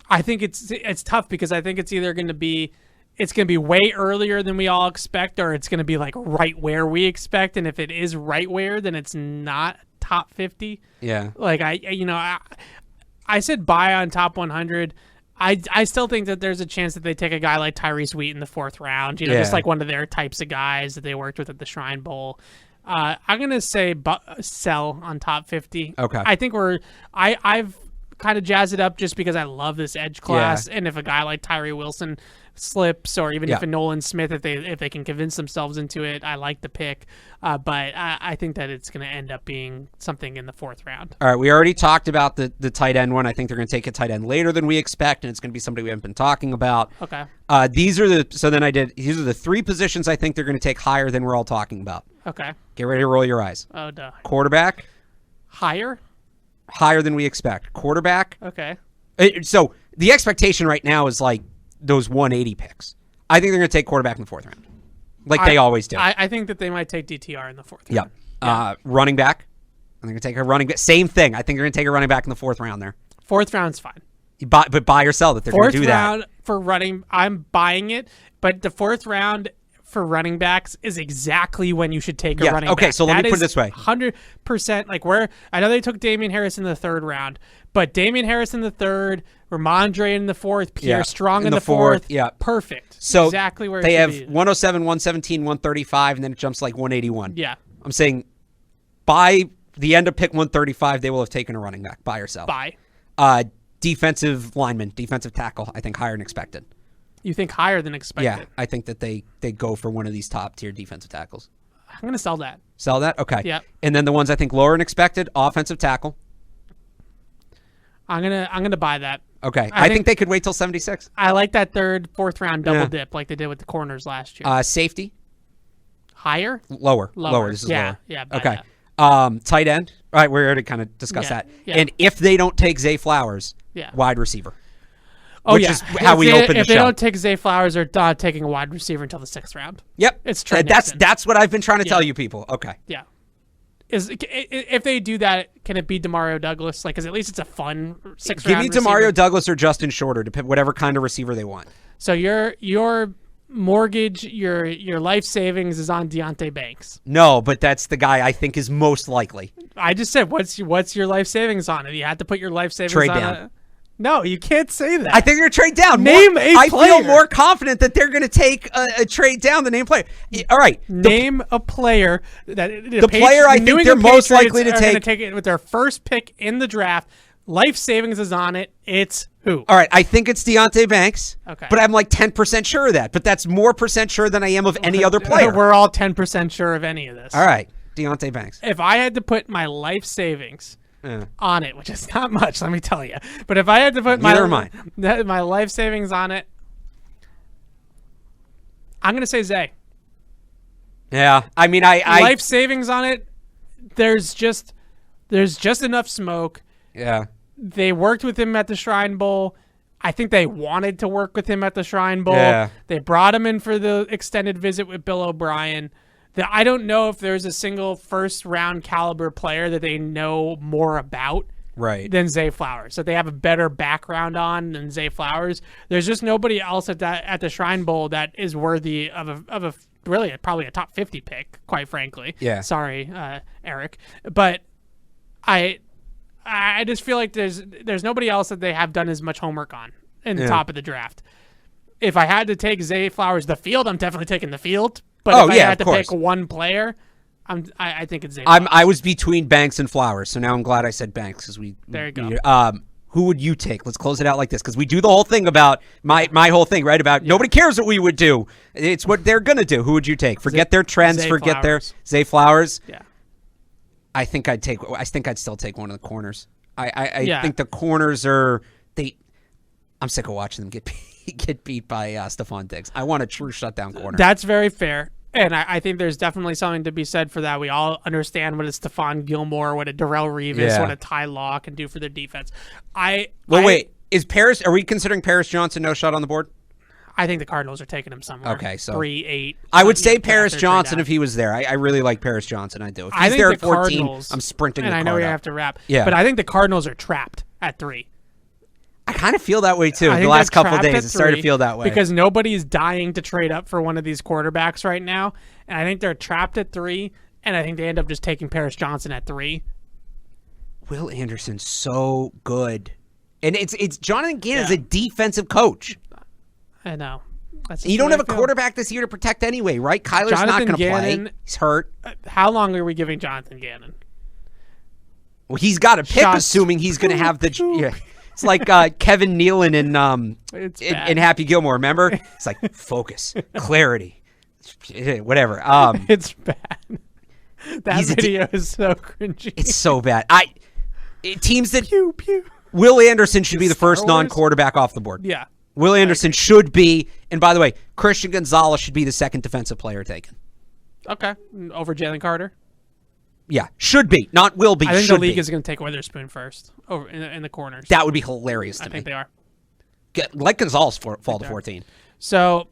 I think it's tough because I think it's either going to be way earlier than we all expect, or it's going to be like right where we expect. And if it is right where, then it's not top 50. Yeah. Like I said buy on top 100. I still think that there's a chance that they take a guy like Tyrese Wheat in the 4th round. Just like one of their types of guys that they worked with at the Shrine Bowl. I'm gonna say sell on top 50. Okay. I think I've kind of jazzed it up just because I love this edge class, and if a guy like Tyree Wilson slips, or even if a Nolan Smith, if they can convince themselves into it, I like the pick. But I think that it's going to end up being something in the 4th round. All right, we already talked about the tight end one. I think they're going to take a tight end later than we expect, and it's going to be somebody we haven't been talking about. Okay. These are the 3 positions I think they're going to take higher than we're all talking about. Okay. Get ready to roll your eyes. Oh, duh. Quarterback, Higher than we expect. Quarterback. Okay. So the expectation right now is like those 180 picks. I think they're going to take quarterback in the 4th round, like they always do. I think that they might take DTR in the 4th round. Yeah. Running back. I think they're going to take a running back. Same thing. I think they're going to take a running back in the 4th round there. 4th round's fine. But buy or sell that they're going to do 4th that. round for running, I'm buying it. But the 4th round for running backs is exactly when you should take a running back. Okay, so let me put it this way. 100%. Like I know they took Damian Harris in the 3rd round, but Damian Harris in the 3rd, Ramondre in the 4th, Pierre Strong in the 4th. Yeah. Perfect. So exactly where they it have should be. 107, 117, 135, and then it jumps to like 181. Yeah. I'm saying by the end of pick 135, they will have taken a running back. Buy or sell. Buy. Defensive lineman, defensive tackle, I think higher than expected. You think higher than expected? Yeah, I think that they go for one of these top tier defensive tackles. I'm going to sell that. Sell that? Okay. Yeah. And then the ones I think lower than expected, offensive tackle. I'm gonna buy that. Okay. I think they could wait till 76. I like that 3rd, 4th round double dip like they did with the corners last year. Safety? Higher? Lower. This is lower. Yeah. Buy Okay. that. Tight end. All right, we already kind of discussed that. Yeah. And if they don't take Zay Flowers, wide receiver. Oh, which is how we opened the If they show. don't take Zay Flowers, they're not taking a wide receiver until the 6th round. Yep. It's Trey that's Nixon. that's what I've been trying to tell you people. Okay. Yeah. If they do that, can it be Demario Douglas? Like, because at least it's a fun 6th Give round me Demario receiver. Douglas or Justin Shorter, to pick whatever kind of receiver they want. So your mortgage, your life savings is on Deontay Banks. No, but that's the guy I think is most likely. I just said, what's your life savings on it? You had to put your life savings Trade on down. it. No, you can't say that. I think they're trade down. Name a I player. feel more confident that they're going to take a trade down than name player. All right. Name a player that the player I think they're most likely to take it with their first pick in the draft. Life savings is on it. It's who? All right, I think it's Deonte Banks. Okay. But I'm like 10% sure of that. But that's more percent sure than I am of any other player. We're all 10% sure of any of this. All right, Deonte Banks. If I had to put my life savings on it, which is not much, let me tell you. But if I had to put my life savings on it, I'm going to say Zay. Yeah, I mean, I life savings on it. There's just enough smoke. Yeah. They worked with him at the Shrine Bowl. I think they wanted to work with him at the Shrine Bowl. Yeah. They brought him in for the extended visit with Bill O'Brien. I don't know if there's a single first-round caliber player that they know more about than Zay Flowers, that they have a better background on than Zay Flowers. There's just nobody else at the Shrine Bowl that is worthy of a really probably a top 50 pick, quite frankly. Yeah. Sorry, Eric. But I just feel like there's nobody else that they have done as much homework on in the top of the draft. If I had to take Zay Flowers the field, I'm definitely taking the field. But if I had to pick one player, I think it's Zay Flowers. I was between Banks and Flowers, so now I'm glad I said Banks because there you go. Who would you take? Let's close it out like this because we do the whole thing about my whole thing, right? About nobody cares what we would do. It's what they're gonna do. Who would you take? Forget their trends. Forget their Zay Flowers. Yeah. I think I'd still take one of the corners. I think the corners are I'm sick of watching them get beat by Stephon Diggs. I want a true shutdown corner. That's very fair. And I think there's definitely something to be said for that. We all understand what a Stephon Gilmore, what a Darrelle Revis, what a Ty Law can do for their defense. Wait. Are we considering Paris Johnson no shot on the board? I think the Cardinals are taking him somewhere. Okay, so 3-8. I would say Paris Johnson if he was there. I really like Paris Johnson. I do. If he's there at 14, I'm sprinting. And the I know card we up. have to wrap. Yeah. But I think the Cardinals are trapped at 3. I kind of feel that way too. The last couple of days, it started to feel that way because nobody's dying to trade up for one of these quarterbacks right now, and I think they're trapped at 3. And I think they end up just taking Paris Johnson at 3. Will Anderson's so good, and it's Jonathan Gannon's a defensive coach. I know. You don't have a quarterback this year to protect anyway, right? Kyler's not going to play. He's hurt. How long are we giving Jonathan Gannon? Well, he's got a pick, assuming he's going to have the. Yeah. It's like Kevin Nealon in Happy Gilmore. Remember? It's like focus, clarity, whatever. It's bad. That video is so cringy. It's so bad. Teams that Will Anderson should be the first non-quarterback off the board. Yeah. Will Anderson should be, and by the way, Christian Gonzalez should be the second defensive player taken. Okay. Over Jalen Carter? Yeah, should be. Not will be, I think should the league be. is going to take Witherspoon first over in the corners. That would be hilarious to me. I think they are. Let Gonzalez fall to 14. So,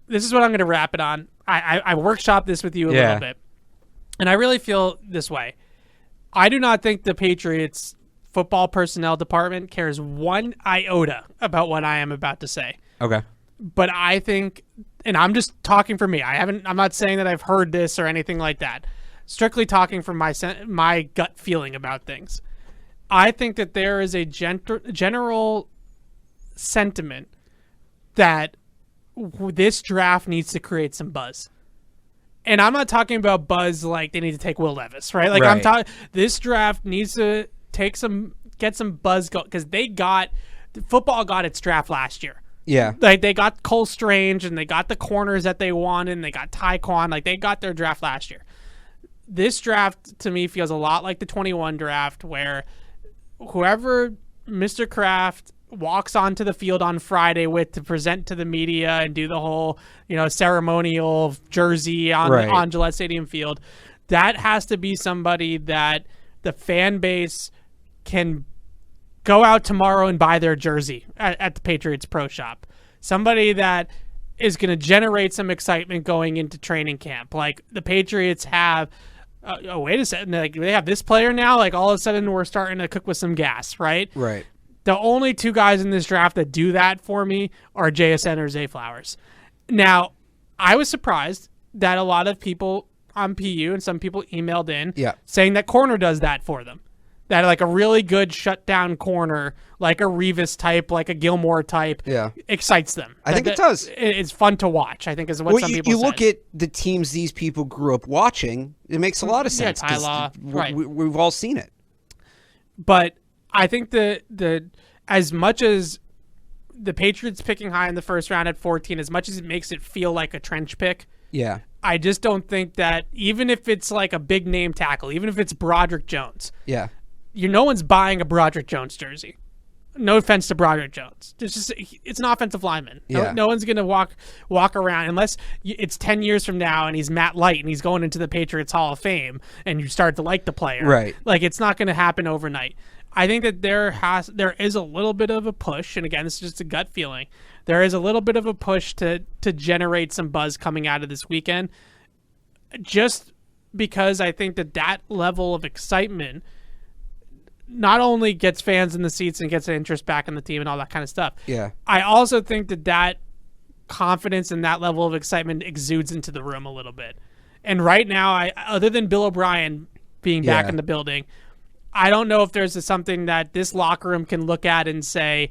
this is what I'm going to wrap it on. I workshopped this with you a little bit, and I really feel this way. I do not think the Patriots football personnel department cares one iota about what I am about to say. Okay. But I think, and I'm just talking for me. I'm not saying that I've heard this or anything like that. Strictly talking from my gut feeling about things. I think that there is a general sentiment that this draft needs to create some buzz. And I'm not talking about buzz like they need to take Will Levis, right? Like I'm talking, this draft needs to get some buzz because football got its draft last year. Yeah. Like they got Cole Strange and they got the corners that they wanted and they got Tyquan. Like they got their draft last year. This draft to me feels a lot like the 21 draft where whoever Mr. Kraft walks onto the field on Friday with to present to the media and do the whole, ceremonial jersey on Gillette Stadium field, that has to be somebody that the fan base can go out tomorrow and buy their jersey at the Patriots Pro Shop. Somebody that is going to generate some excitement going into training camp. Like the Patriots have, wait a second, like they have this player now. Like all of a sudden we're starting to cook with some gas, right? Right. The only two guys in this draft that do that for me are JSN or Zay Flowers. Now, I was surprised that a lot of people on PU and some people emailed in Yeah. saying that corner does that for them. That like a really good shutdown corner, like a Revis type, like a Gilmore type, excites them. I think it does. It's fun to watch, I think is what some people you say. look at the teams these people grew up watching, it makes a lot of sense. Yeah, Ty-Law, right. We've all seen it. But I think the as much as the Patriots picking high in the first round at 14, as much as it makes it feel like a trench pick, I just don't think that even if it's like a big name tackle, even if it's Broderick Jones, no one's buying a Broderick Jones jersey. No offense to Broderick Jones. It's an offensive lineman. No one's going to walk around unless it's 10 years from now and he's Matt Light and he's going into the Patriots Hall of Fame and you start to like the player. Right. Like, it's not going to happen overnight. I think that there is a little bit of a push, and again, this is just a gut feeling. There is a little bit of a push to generate some buzz coming out of this weekend, just because I think that level of excitement not only gets fans in the seats and gets an interest back in the team and all that kind of stuff. Yeah. I also think that confidence and that level of excitement exudes into the room a little bit. And right now, other than Bill O'Brien being back in the building, I don't know if there's something that this locker room can look at and say,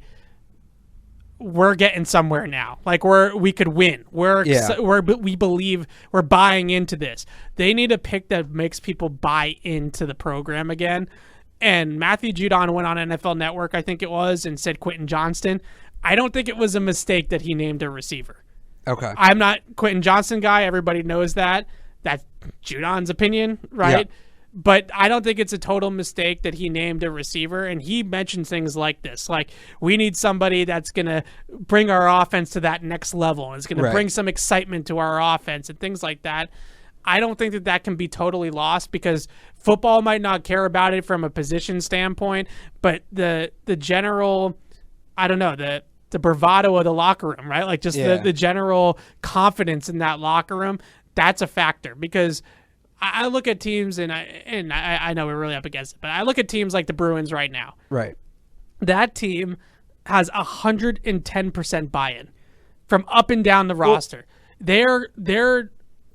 we're getting somewhere now. Like we could win. We believe we're buying into this. They need a pick that makes people buy into the program again. And Matthew Judon went on NFL Network, I think it was, and said Quentin Johnston. I don't think it was a mistake that he named a receiver. Okay. I'm not Quentin Johnston guy. Everybody knows that. That's Judon's opinion, right? Yeah. But I don't think it's a total mistake that he named a receiver. And he mentioned things like this, like we need somebody that's going to bring our offense to that next level and it's going to bring some excitement to our offense and things like that. I don't think that can be totally lost because football might not care about it from a position standpoint, but the general, I don't know, the bravado of the locker room, right? Like just the general confidence in that locker room, that's a factor because I look at teams and I know we're really up against it, but I look at teams like the Bruins right now. Right. That team has 110% buy-in from up and down the roster. Their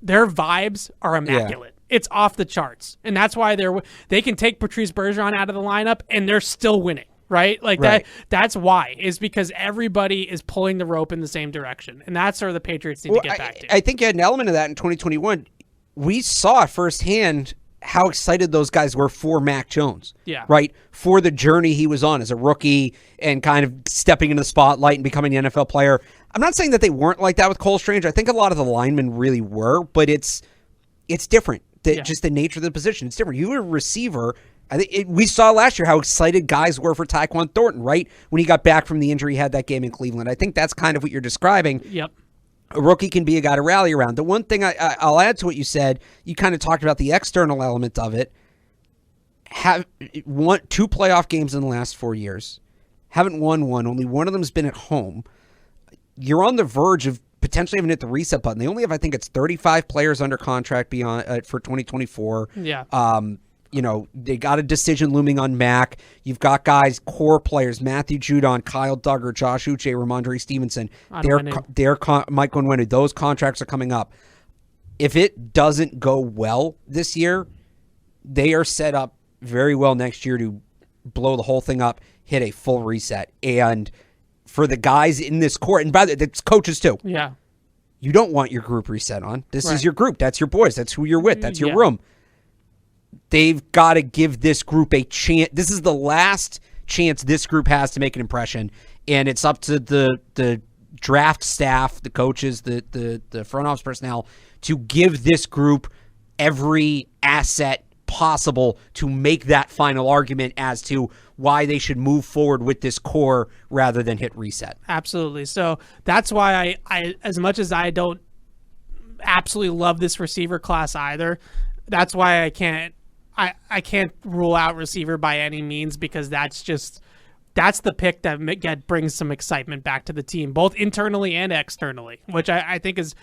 vibes are immaculate. Yeah. It's off the charts. And that's why they can take Patrice Bergeron out of the lineup and they're still winning, right? Like that's why, is because everybody is pulling the rope in the same direction. And that's where the Patriots need to get back to. I think you had an element of that in 2021. We saw firsthand how excited those guys were for Mac Jones. Yeah. Right? For the journey he was on as a rookie and kind of stepping into the spotlight and becoming an NFL player. I'm not saying that they weren't like that with Cole Strange. I think a lot of the linemen really were, but it's different. Just the nature of the position. It's different. You were a receiver. I think we saw last year how excited guys were for Tyquan Thornton, right? When he got back from the injury he had that game in Cleveland. I think that's kind of what you're describing. Yep. A rookie can be a guy to rally around. The one thing I'll add to what you said, you kind of talked about the external element of it. Have won 2 playoff games in the last 4 years. Haven't won one. Only one of them's been at home. You're on the verge of potentially having hit the reset button. They only have, I think it's 35 players under contract beyond for 2024. Yeah. They got a decision looming on Mac. You've got guys, core players, Matthew Judon, Kyle Duggar, Josh Uche, Ramondre Stevenson. Mike Onwenu. Those contracts are coming up. If it doesn't go well this year, they are set up very well next year to blow the whole thing up, hit a full reset. And for the guys in this court, and by the way, it's coaches too. Yeah. You don't want your group reset on. This is your group. That's your boys. That's who you're with. That's your room. They've got to give this group a chance. This is the last chance this group has to make an impression, and it's up to the draft staff, the coaches, the front office personnel to give this group every asset possible to make that final argument as to why they should move forward with this core rather than hit reset. Absolutely. So that's why I as much as I don't absolutely love this receiver class either, that's why I can't rule out receiver by any means, because that's just that's the pick that brings some excitement back to the team, both internally and externally, which I think is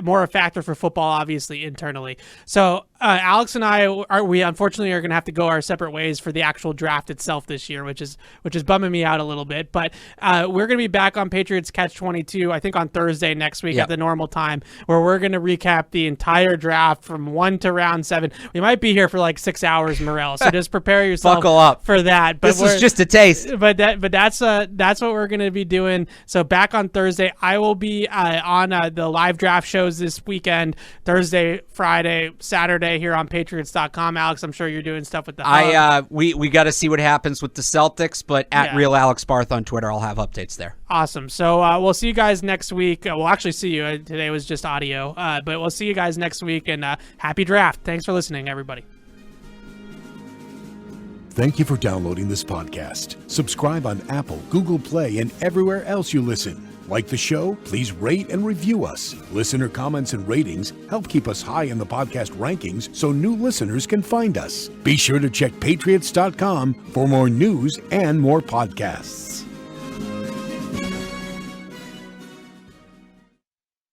more a factor for football, obviously, internally. So Alex and we unfortunately are going to have to go our separate ways for the actual draft itself this year, which is bumming me out a little bit. But we're going to be back on Patriots Catch-22, I think on Thursday next week at the normal time, where we're going to recap the entire draft from 1 to round 7. We might be here for like 6 hours, Morel, so just prepare yourself Buckle up for that. But this is just a taste. But that's what we're going to be doing. So back on Thursday, I will be on the live draft shows this weekend, Thursday, Friday, Saturday here on Patriots.com. Alex, I'm sure you're doing stuff with the Hub. We got to see what happens with the Celtics, but at Real Alex Barth on Twitter, I'll have updates there. Awesome. So we'll see you guys next week. We'll actually see you. Today was just audio, but we'll see you guys next week, and happy draft. Thanks for listening, everybody. Thank you for downloading this podcast. Subscribe on Apple, Google Play, and everywhere else you listen. Like the show? Please rate and review us. Listener comments and ratings help keep us high in the podcast rankings so new listeners can find us. Be sure to check Patriots.com for more news and more podcasts.